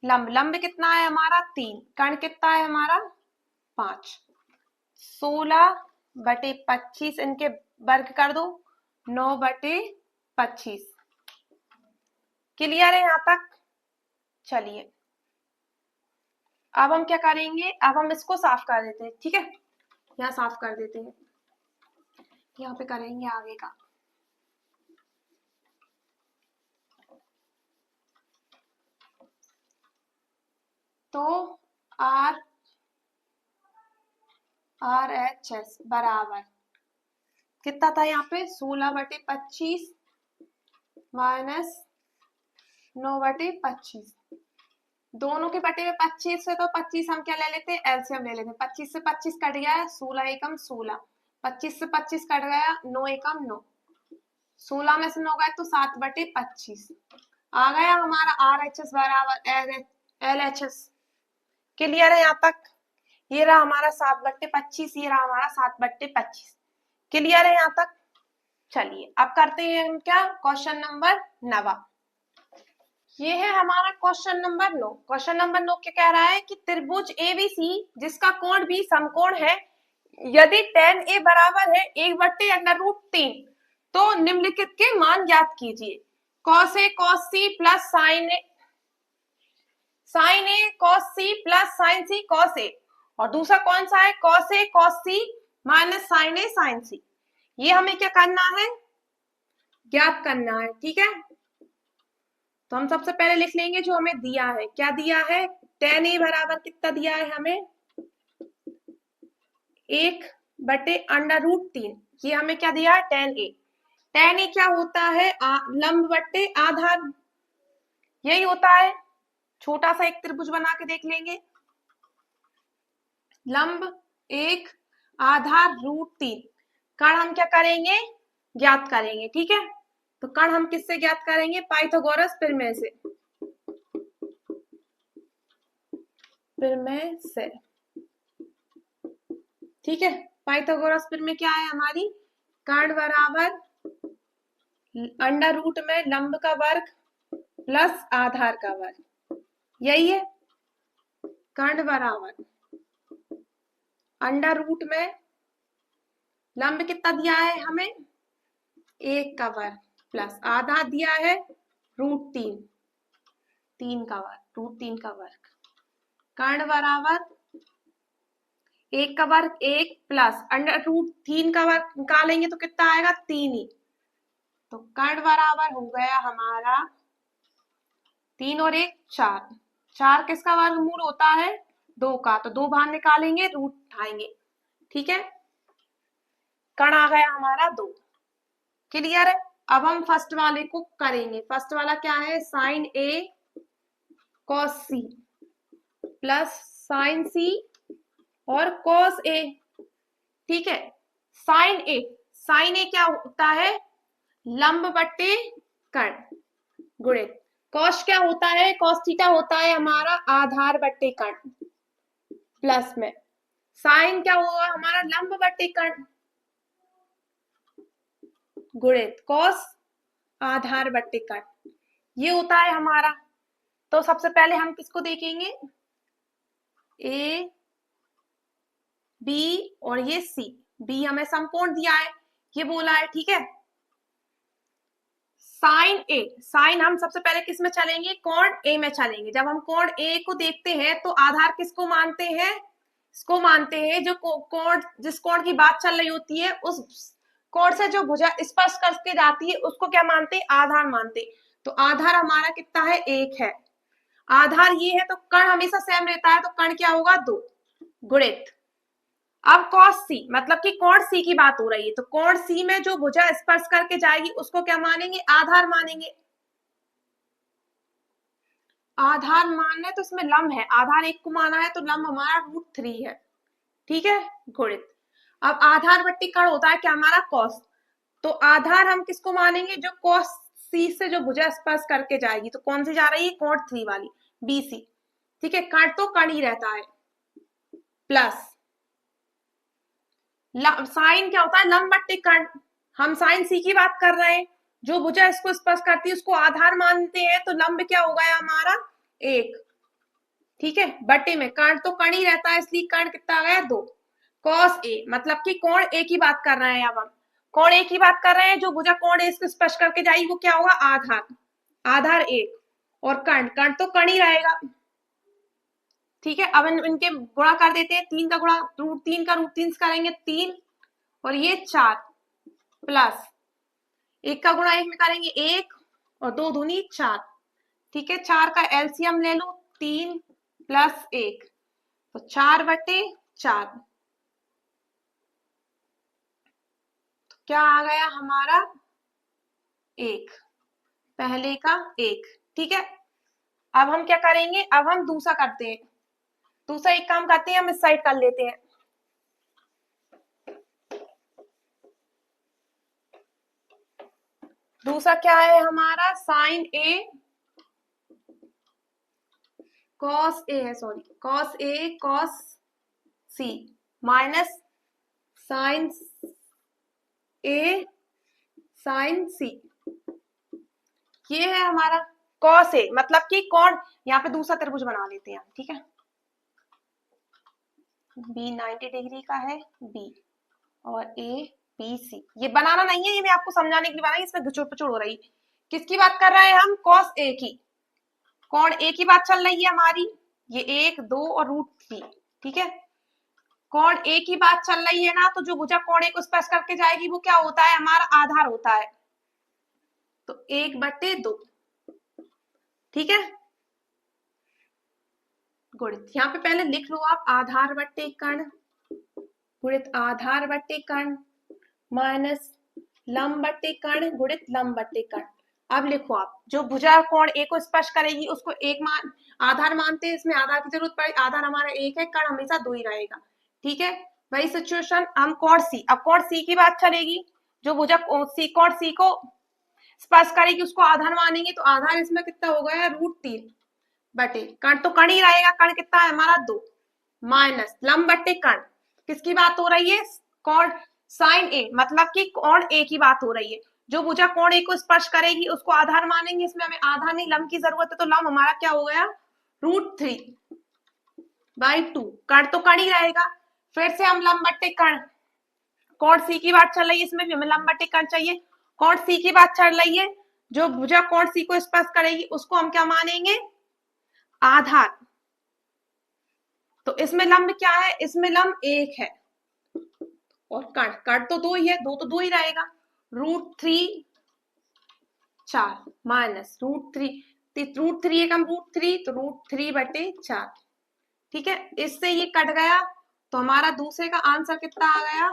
लंब कितना है हमारा 3, कर्ण कितना है हमारा 5, 16 बटे 25 इनके वर्ग कर दो, 9 बटे 25। क्लियर है यहाँ तक? चलिए अब हम क्या करेंगे, अब हम इसको साफ कर देते हैं, ठीक है, यहाँ साफ कर देते हैं, यहाँ पे करेंगे आगे का। तो RHS बराबर कितना था यहाँ पे, 16 बटे 25 माइनस 9 बटे 25, दोनों के बटे में 25 है तो 25 हम क्या ले लेते हैं, एलसीएम ले लेते हैं, 25 से 25 कट गया है, 16 एकम 16, 25 से 25 कट गया, 9 एकम 9, 16 में से 9 गए तो 7 बटे 25, आ गया हमारा RHS बराबर LHS। क्लियर है यहाँ तक? ये रहा हमारा 7 बट्टे 25, ये रहा हमारा 7 बट्टे 25। क्लियर है यहाँ तक? चलिए अब करते हैं हम क्या, क्वेश्चन नंबर 9। ये है हमारा क्वेश्चन नंबर 9। क्वेश्चन नंबर 9 क्या कह रहा है कि त्रिभुज ABC जिसका कोण भी समकोण है, यदि tan A बराबर है 1/√3 तो निम्नलिखित के मान ज्ञात कीजिए। cos A cos C plus sin A cos C plus sin C cos A, और दूसरा कौन सा है, cos A cos C minus sin A sin C। ये हमें क्या करना है, ज्ञात करना है, ठीक है। तो हम सबसे पहले लिख लेंगे जो हमें दिया है, क्या दिया है, tan A बराबर कितना दिया है हमें 1/√3, ये हमें क्या दिया है tan A। tan A क्या होता है, लंब बट्टे आधार, यही होता है। छोटा सा एक त्रिभुज बना के देख लेंगे, लंब 1 आधार √3, कर्ण हम क्या करेंगे, ज्ञात करेंगे, ठीक है। तो कर्ण हम किससे ज्ञात करेंगे, पाइथागोरस प्रमेय से, ठीक है। पाइथागोरस में क्या है हमारी, कर्ण बराबर अंडर रूट में लंब का वर्ग प्लस आधार का वर्ग, यही है। कर्ण बराबर अंडर रूट में लंब कितना दिया है हमें, 1 का वर्ग प्लस आधा दिया है √3, 3 का वर्ग, √3 का वर्ग। कर्ण बराबर 1 का वर्ग 1 प्लस अंडर रूट 3 का वर्ग निकालेंगे तो कितना आएगा, 3 ही। तो कर्ण बराबर हो गया हमारा 3 और 1 4, 4 किसका वर्गमूल होता है, 2 का, तो 2 बाहर निकालेंगे, रूट उठाएंगे, ठीक है। कर्ण आ गया हमारा 2, क्लियर है। अब हम फर्स्ट वाले को करेंगे। फर्स्ट वाला क्या है, साइन ए कॉस सी प्लस साइन सी और कॉस ए, ठीक है। साइन ए क्या होता है, लंब बटे कर्ण गुणित कॉस क्या होता है, कॉस थीटा होता है हमारा आधार बटे कर्ण, प्लस में साइन क्या होगा हमारा, लंब बटे कर्ण गुणित कॉस आधार बटे कर्ण, ये होता है हमारा। तो सबसे पहले हम किसको देखेंगे, ए बी और ये सी, बी हमें समकोण दिया है, ये बोला है, ठीक है। साइन ए, साइन हम सबसे पहले किस में चलेंगे, कोण ए में चलेंगे। जब हम कोण ए को देखते हैं तो आधार किसको मानते हैं, इसको मानते हैं जो कोण, जिस कोण की बात चल रही होती है उस कोण से जो भुजा स्पर्श करके जाती है उसको क्या मानते हैं, आधार मानते। तो आधार हमारा कितना है, 1 है। आधार ये है तो कर्ण हमेशा सेम रहता है, तो कर्ण क्या होगा, 2 गुणित। अब कॉस सी मतलब कि कोण सी की बात हो रही है, तो कोण सी में जो भुजा स्पर्श करके जाएगी उसको क्या मानेंगे, आधार मानेंगे। आधार मानना है तो इसमें लंब है, आधार 1 को माना है तो लंब हमारा √3 है, ठीक है, गुणित। अब आधार बट्टी कर्ण होता है क्या हमारा, कॉस, तो आधार हम किसको मानेंगे, जो कॉस सी से जो भुजा स्पर्श करके जाएगी, तो कौन सी जा रही है, कोण 3 वाली, BC, ठीक है। कर्ण तो कर्ण ही रहता है, प्लस साइन क्या होता है, लंब बट्टे कर्ण, हम साइन सी की बात कर रहे हैं, जो भुजा इसको स्पर्श करती है उसको आधार मानते हैं, तो लंब क्या हो गया हमारा, 1, ठीक है, बट्टे में कर्ण तो कर्ण ही रहता है, इसलिए कर्ण कितना आ गया, 2। कॉस ए मतलब कि कोण ए की बात कर रहे हैं, अब हम कोण ए की बात कर रहे हैं, जो भुजा कोण ए इसको स्पर्श करके जाएगी वो क्या होगा, आधार, आधार 1 और कर्ण, कर्ण तो कर्ण ही रहेगा, ठीक है। अब इनके गुणा कर देते हैं, 3 का गुणा √3 का √3 करेंगे 3 और ये 4 प्लस 1 का गुणा 1 में करेंगे 1 और 2 दूनी 4, ठीक है। 4 का एलसीएम ले लो, 3 प्लस 1 तो 4 बटे 4, तो क्या आ गया हमारा 1, पहले का 1, ठीक है। अब हम क्या करेंगे, अब हम दूसरा करते हैं, दूसरा एक काम करते हैं, हम इस साइड कर लेते हैं। दूसरा क्या है हमारा, साइन ए कॉस ए है, sorry, cos A cos C minus sign A sign सी, ये है हमारा कॉस ए मतलब कि कोण, यहाँ पे दूसरा त्रिभुज बना लेते हैं, ठीक है। बी 90 डिग्री का है, बी और ए बी सी, ये बनाना नहीं है, ये मैं आपको समझाने के लिए बनाई, इसमें गुचुड़ पुचुड़ हो रही। किसकी बात कर रहे हैं हम, कॉस ए की, कोण ए की बात चल रही है हमारी, ये 1 2 और √3, ठीक है। कोण ए की बात चल रही है ना, तो जो भुजा कोण ए को स्पर्श करके जाएगी वो क्या होता है, हमारा आधार होता है, तो 1/2, ठीक है, गुणित, यहाँ पे पहले लिख लो आप, आधार बट्टे कर्ण गुणित आधार बट्टे कर्ण माइनस लंब बट्टे कर्ण गुणित लंब बट्टे कर्ण। अब लिखो आप, जो भुजा कोण ए को स्पर्श करेगी उसको आधार मानते हैं, इसमें आधार की जरूरत पड़े, आधार हमारा 1 है, कर्ण हमेशा 2 ही रहेगा, ठीक है। वही सिचुएशन हम कोण सी, अब कोण सी की बात चलेगी, जो भुजा कोण सी को स्पर्श करेगी उसको आधार मानेंगे, तो आधार इसमें कितना हो गया, √3 बटे कर्ण तो कर्ण ही रहेगा, कर्ण कितना है हमारा 2 माइनस लंब बटे कर्ण, किसकी बात हो रही है, कोण साइन ए, मतलब कि कोण ए की बात हो रही है। जो भुजा कोण ए को स्पर्श करेगी उसको आधार मानेंगे। इसमें हमें आधार नहीं लंब की जरूरत है, तो लंब हमारा क्या हो गया, √3/2। कण तो कण ही रहेगा। फिर से हम लंब बट्टे कण, कोण सी की बात चल रही है, इसमें भी हमें लंब बट्टे कण चाहिए। कोण सी की बात चल रही है, जो भुजा कोण सी को स्पर्श करेगी उसको हम क्या मानेंगे, आधार। तो इसमें लंब क्या है, इसमें लंब 1 है और कण, कण तो 2 ही है, दो तो 2 ही रहेगा। √3 4 माइनस √3, √3 एकम √3, तो √3/4। ठीक है, इससे ये कट गया, तो हमारा दूसरे का आंसर कितना आ गया,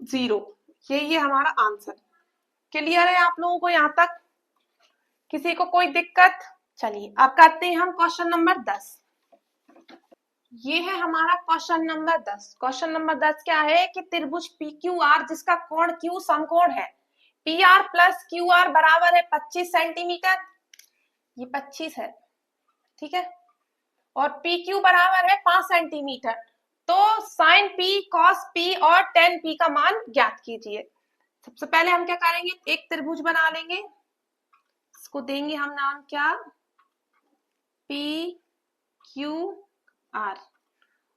0। यही है हमारा आंसर। क्लियर है आप लोगों को यहाँ तक, किसी को कोई दिक्कत? चलिए अब करते हैं हम क्वेश्चन नंबर 10। ये है हमारा क्वेश्चन नंबर 10। क्वेश्चन नंबर 10 क्या है कि त्रिभुज PQR जिसका कोण Q समकोण है, PR प्लस QR बराबर है 25 सेंटीमीटर, ये 25 है, ठीक है, और PQ बराबर है 5 सेंटीमीटर। तो साइन P, कॉस P और टेन P का मान ज्ञात कीजिए। सबसे पहले हम क्या करेंगे, एक त्रिभुज बना लेंगे, इसको देंगे हम नाम क्या, PQR।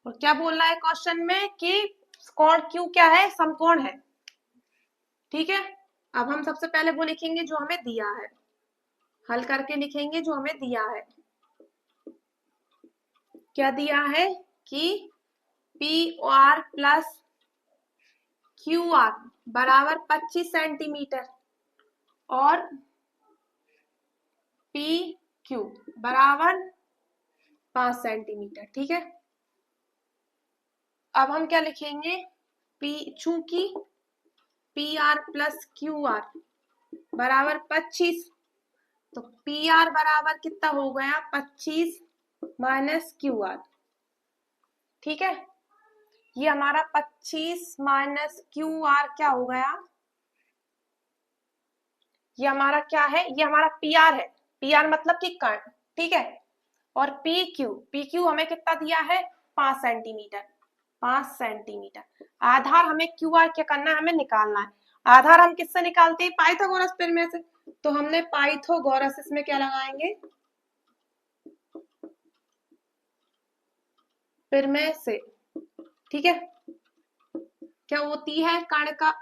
और क्या बोल रहा है क्वेश्चन में कि कोण Q क्या है, समकोण है। ठीक है, अब हम सबसे पहले वो लिखेंगे जो हमें दिया है, हल करके लिखेंगे जो हमें दिया है। क्या दिया है कि PR प्लस QR बराबर 25 सेंटीमीटर और PQ बराबर 5 सेंटीमीटर। ठीक है, अब हम क्या लिखेंगे, चूंकि PR प्लस QR बराबर 25, तो PR बराबर कितना हो गया, 25 माइनस QR। ठीक है, ये हमारा 25 माइनस QR क्या हो गया, ये हमारा क्या है, ये हमारा PR है, PR मतलब कि कण। ठीक है, और PQ हमें कितना दिया है, 5 सेंटीमीटर, 5 सेंटीमीटर। आधार हमें QR क्या करना है, हमें निकालना है। आधार हम किससे निकालते हैं, पाइथागोरस प्रमेय से। तो हमने पाइथागोरस इसमें क्या लगाएंगे, प्रमेय से। ठीक है, क्या होती है, कण का,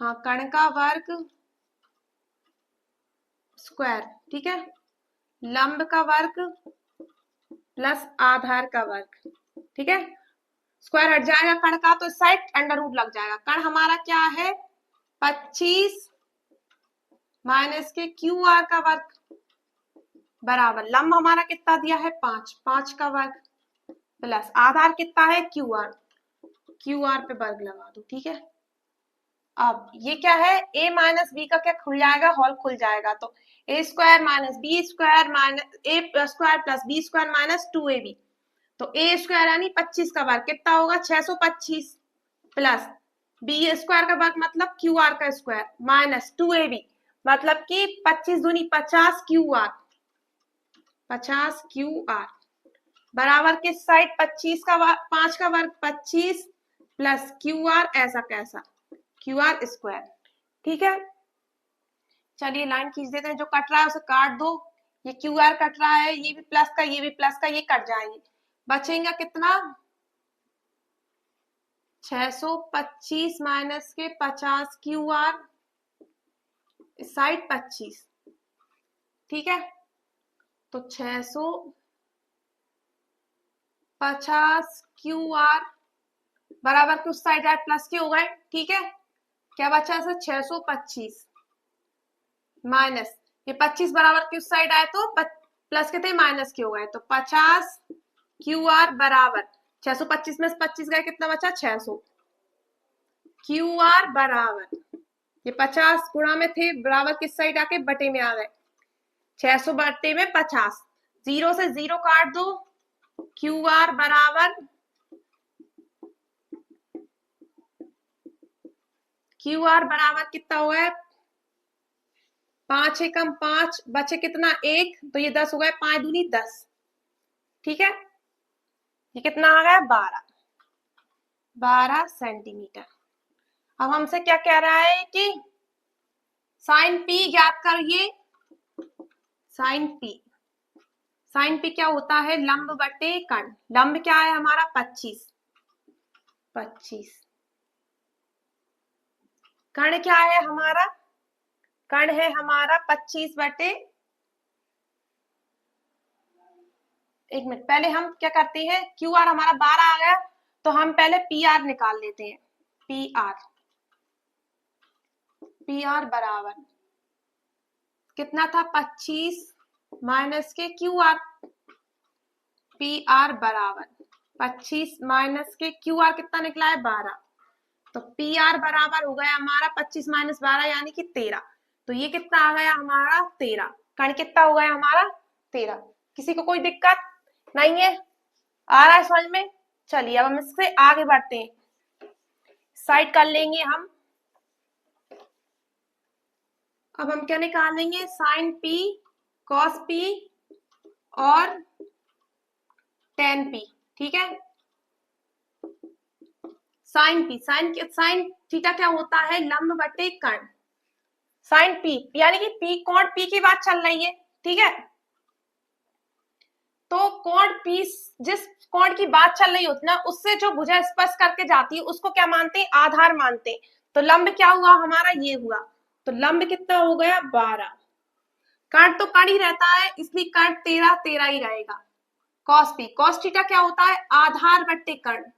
हाँ, कण का वर्ग स्क्वायर, ठीक है, लंब का वर्ग प्लस आधार का वर्ग। ठीक है, स्क्वायर हट जाएगा कण का, तो इस साइड अंडर रूट लग जाएगा। कण हमारा क्या है, 25 माइनस के QR का वर्ग बराबर लंब हमारा कितना दिया है, 5, 5 का वर्ग प्लस आधार कितना है, QR पे वर्ग लगा दो। ठीक है, अब ये क्या है, a माइनस बी का क्या खुल जाएगा, हॉल खुल जाएगा, तो a square minus B square minus a square plus B square minus 2ab। तो a स्क्वायर यानी 25 का वर्ग कितना होगा, 625 प्लस बी स्क्वायर का वर्ग मतलब QR का स्क्वायर माइनस 2ab मतलब कि 25 दूनी 50 QR, 50 QR बराबर किस साइड, 25 का 5 का वर्ग 25 प्लस QR ऐसा कैसा, QR स्क्वायर। ठीक है, चलिए लाइन खींच देते हैं, जो कट रहा है उसे काट दो। ये QR कट रहा है, ये भी प्लस का, ये भी प्लस का, ये कट जाएंगे, बचेगा कितना, 625 माइनस के 50 QR इस साइड 25। ठीक है, तो 650 QR बराबर के उस साइड आए प्लस के हो गए। ठीक है, क्या बचा है, 625 माइनस ये 25 बराबर के उस साइड आए तो प्लस के थे, माइनस के हो गए, तो 50 QR बराबर 625 में 25 गए, कितना बचा, 600 QR बराबर ये 50 गुणा में थे, बराबर किस साइड आके बटे में आ गए, 600 बटे में 50, 0 से 0 काट दो, QR बराबर कितना हुआ है, 5 एकम 5 बचे कितना, 1, तो ये 10 हो गए, 5 दूनी 10। ठीक है, ये कितना आ गया, 12। 12 सेंटीमीटर। अब हमसे क्या कह रहा है कि साइन पी ज्ञात करिए। साइन पी क्या होता है? लंब बटे कर्ण। लंब क्या है हमारा? 25। कर्ण क्या है हमारा? कर्ण है हमारा 25 बटे, एक मिनट, पहले हम क्या करते हैं, क्यू आर हमारा 12 आ गया तो हम पहले पी आर निकाल लेते हैं। पी आर बराबर कितना था? 25 माइनस के क्यू आर। पी आर बराबर 25 माइनस के क्यू आर कितना निकला है? 12। तो पी आर बराबर हो गया हमारा 25 माइनस 12 यानी कि 13। तो ये कितना आ गया हमारा? 13। कर्ण कितना हो गया हमारा? 13। किसी को कोई दिक्कत नहीं है? आ रहा है समझ में? चलिए अब हम इससे आगे बढ़ते हैं। साइड कर लेंगे हम। अब हम क्या निकालेंगे? साइन पी, कॉस पी और टेन पी। ठीक है, साइन थीटा क्या होता है? लंब बटे कर्ण। साइन पी यानी कि पी, कोण पी की बात चल रही है। ठीक है, तो कोण पी, जिस कोण की बात चल रही होती ना, उससे जो भुजा स्पर्श करके जाती है उसको क्या मानते हैं? आधार मानते हैं। तो लंब क्या हुआ हमारा? ये हुआ। तो लंब कितना हो गया? 12। कर्ण तो कर्ण ही रहता है इसलिए कर्ण 13 ही रहेगा। कॉस पी, कॉस थीटा क्या होता है? आधार बट्टे कर्ण।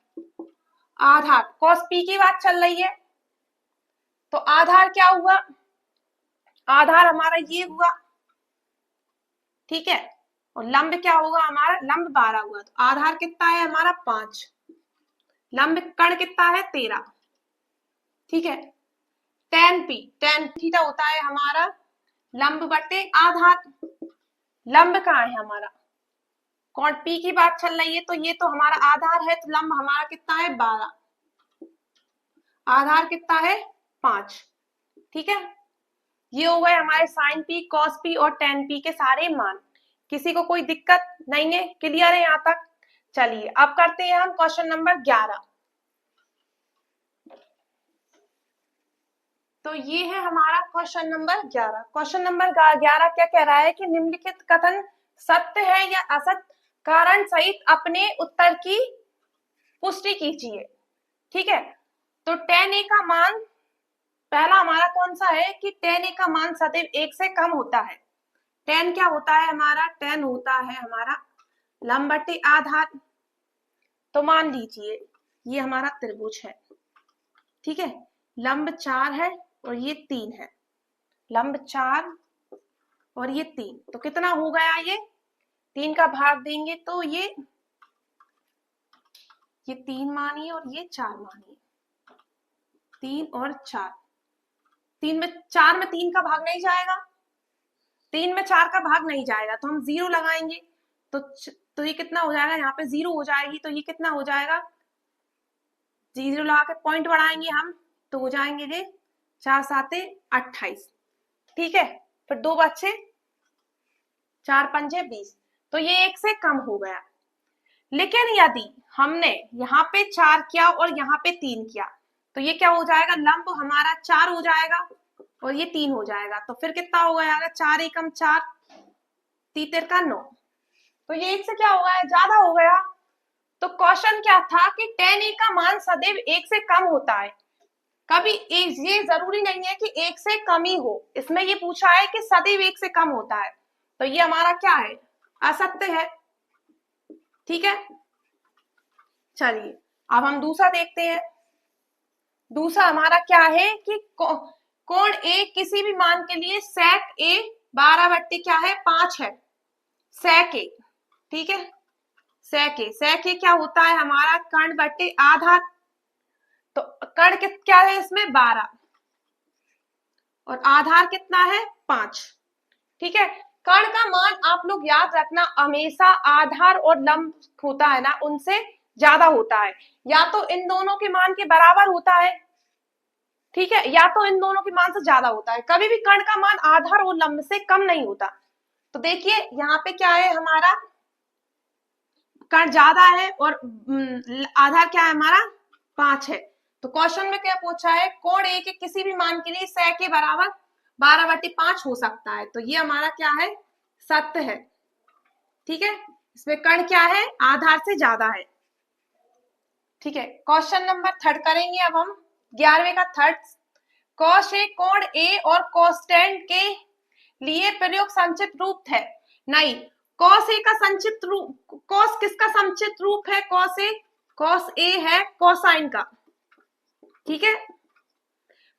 आधार, कॉस पी की बात चल रही है तो आधार क्या हुआ? आधार हमारा ये हुआ। ठीक है, और लंब क्या होगा हमारा? लंब 12 हुआ तो आधार कितना है हमारा? 5। लंब कर्ण कितना है? 13। ठीक है, टेन थीटा होता है हमारा लंब बटे आधार। लंब कहाँ है हमारा? कोण पी की बात चल रही है तो ये तो हमारा आधार है, तो लंब हमारा कितना है? 12। आधार कितना है? 5। ठीक है, ये हो गए हमारे साइन पी, कॉस पी और टेन पी के सारे मान। किसी को कोई दिक्कत नहीं है? क्लियर है यहाँ तक? चलिए अब करते हैं हम क्वेश्चन नंबर 11। तो ये है हमारा क्वेश्चन नंबर 11। क्वेश्चन नंबर 11 क्या कह रहा है कि निम्नलिखित कथन सत्य है या असत्य, कारण सहित अपने उत्तर की पुष्टि कीजिए। ठीक है, तो tan a का मान, पहला हमारा कौन सा है कि tan a का मान सदैव 1 से कम होता है। tan क्या होता है हमारा? tan होता है हमारा लंब बटे आधार। तो मान लीजिए ये हमारा त्रिभुज है। ठीक है, लंब 4 है और ये 3 है। लंब 4 और ये 3, तो कितना हो गया? ये 3 का भाग देंगे तो ये 3 मानिए और ये 4 मानिए। 3 और 4, 3 में 4 में 3 का भाग नहीं जाएगा, 3 में 4 का भाग नहीं जाएगा तो हम 0 लगाएंगे। तो ये कितना हो जाएगा? यहाँ पे 0 हो जाएगी तो ये कितना हो जाएगा? 0 लगा के पॉइंट बढ़ाएंगे हम तो हो जाएंगे ये 4 7 28। ठीक है, फिर 2 बच्चे, 4 पंजे 20, तो ये 1 से कम हो गया। लेकिन यदि हमने यहाँ पे 4 किया और यहाँ पे 3 किया तो ये क्या हो जाएगा? लंब हमारा 4 हो जाएगा और ये 3 हो जाएगा। तो फिर कितना हो गया? 4 एकम 4, 3 का 9, तो ये 1 से क्या हो गया? ज्यादा हो गया। तो क्वेश्चन क्या था कि tan a का मान सदैव 1 से कम होता है। कभी ये जरूरी नहीं है कि 1 से कम ही हो, इसमें ये पूछा है कि सदैव 1 से कम होता है, तो ये हमारा क्या है? असत्य है। ठीक है, चलिए अब हम दूसरा देखते हैं। दूसरा हमारा क्या है कि कोण ए किसी भी मान के लिए sec a 12 बट्टे क्या है? 5 है। sec a, ठीक है, sec a क्या होता है हमारा? कर्ण बट्टे आधार। तो कर्ण क्या है इसमें? 12 और आधार कितना है? 5। ठीक है, कर्ण का मान आप लोग याद रखना हमेशा आधार और लंब होता है ना, उनसे ज्यादा होता है, या तो इन दोनों के मान के बराबर होता है, ठीक है, या तो इन दोनों के मान से ज्यादा होता है। कभी भी कर्ण का मान आधार और लंब से कम नहीं होता। तो देखिए यहाँ पे क्या है हमारा? कर्ण ज्यादा है और आधार क्या है हमारा? 5 है। तो क्वेश्चन में क्या पूछा है, कोण ए के किसी भी मान के लिए सै के बराबर 12/5 हो सकता है। तो ये हमारा क्या है, सत्य है। ठीक है, इसमें कण क्या है, आधार से ज्यादा है। ठीक है, क्वेश्चन नंबर 3 करेंगे अब हम 11वें का 3। कॉस ए कोण ए और कोसेटेंट के लिए प्रयोग संक्षिप्त रूप है। नहीं, कॉस ए का संक्षिप्त रूप, कॉस किसका संक्षिप्त रूप है, कॉस ए है कोसाइन का। ठीक है,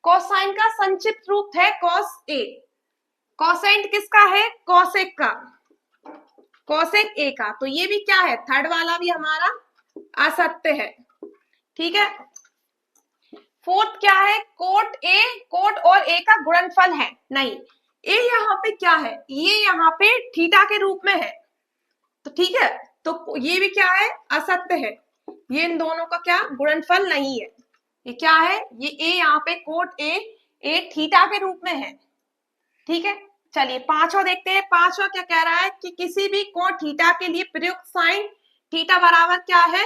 कोसाइन का संक्षिप्त रूप है कॉस ए। कोसेंट किसका है, कोसेक का, कोसेक ए का। तो ये भी क्या है, थर्ड वाला भी हमारा असत्य है। ठीक है, फोर्थ क्या है, कोट और ए का गुणनफल है। नहीं, ए यहाँ पे क्या है, ये यहाँ पे थीटा के रूप में है। तो ठीक है, तो ये भी क्या है, असत्य है। ये इन दोनों का क्या, गुणनफल नहीं है। ये क्या है, ये ए यहाँ पे कोट ए थीटा के रूप में है। ठीक है, चलिए पांचवा देखते हैं। पांचवा क्या कह रहा है कि किसी भी कोण थीटा के लिए प्रयुक्त साइन थीटा बराबर क्या है,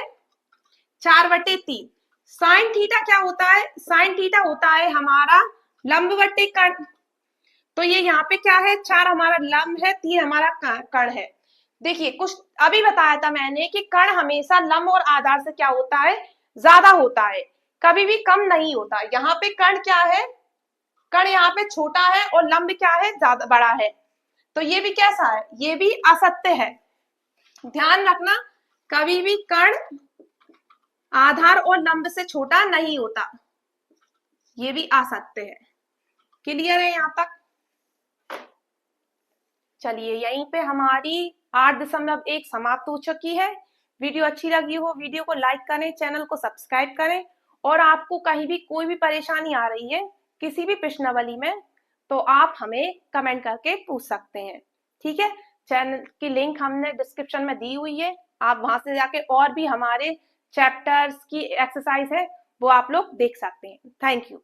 4/3। साइन थीटा क्या होता है, साइन थीटा होता है हमारा लंबवती कण। तो ये यहाँ पे क्या है, 4 हमारा लंब है, 3 हमारा कण है। देखिए कुछ अभी बताया था मैंने कि कण हमेशा लंब और आधार से क्या होता है, ज्यादा होता है, कभी भी कम नहीं होता। यहाँ पे कण क्या है, कण यहाँ पे छोटा है और लंब क्या है, ज्यादा बड़ा है। तो ये भी कैसा है, ये भी असत्य है। ध्यान रखना, कभी भी कण आधार और लंब से छोटा नहीं होता, ये भी असत्य है। क्लियर है यहाँ तक? चलिए यहीं पे हमारी 8.1 समाप्त हो चुकी है। वीडियो अच्छी लगी हो, वीडियो को लाइक करें, चैनल को सब्सक्राइब करें। और आपको कहीं भी कोई भी परेशानी आ रही है किसी भी प्रश्नावली में, तो आप हमें कमेंट करके पूछ सकते हैं। ठीक है, चैनल की लिंक हमने डिस्क्रिप्शन में दी हुई है, आप वहां से जाके और भी हमारे चैप्टर्स की एक्सरसाइज है वो आप लोग देख सकते हैं। Thank you.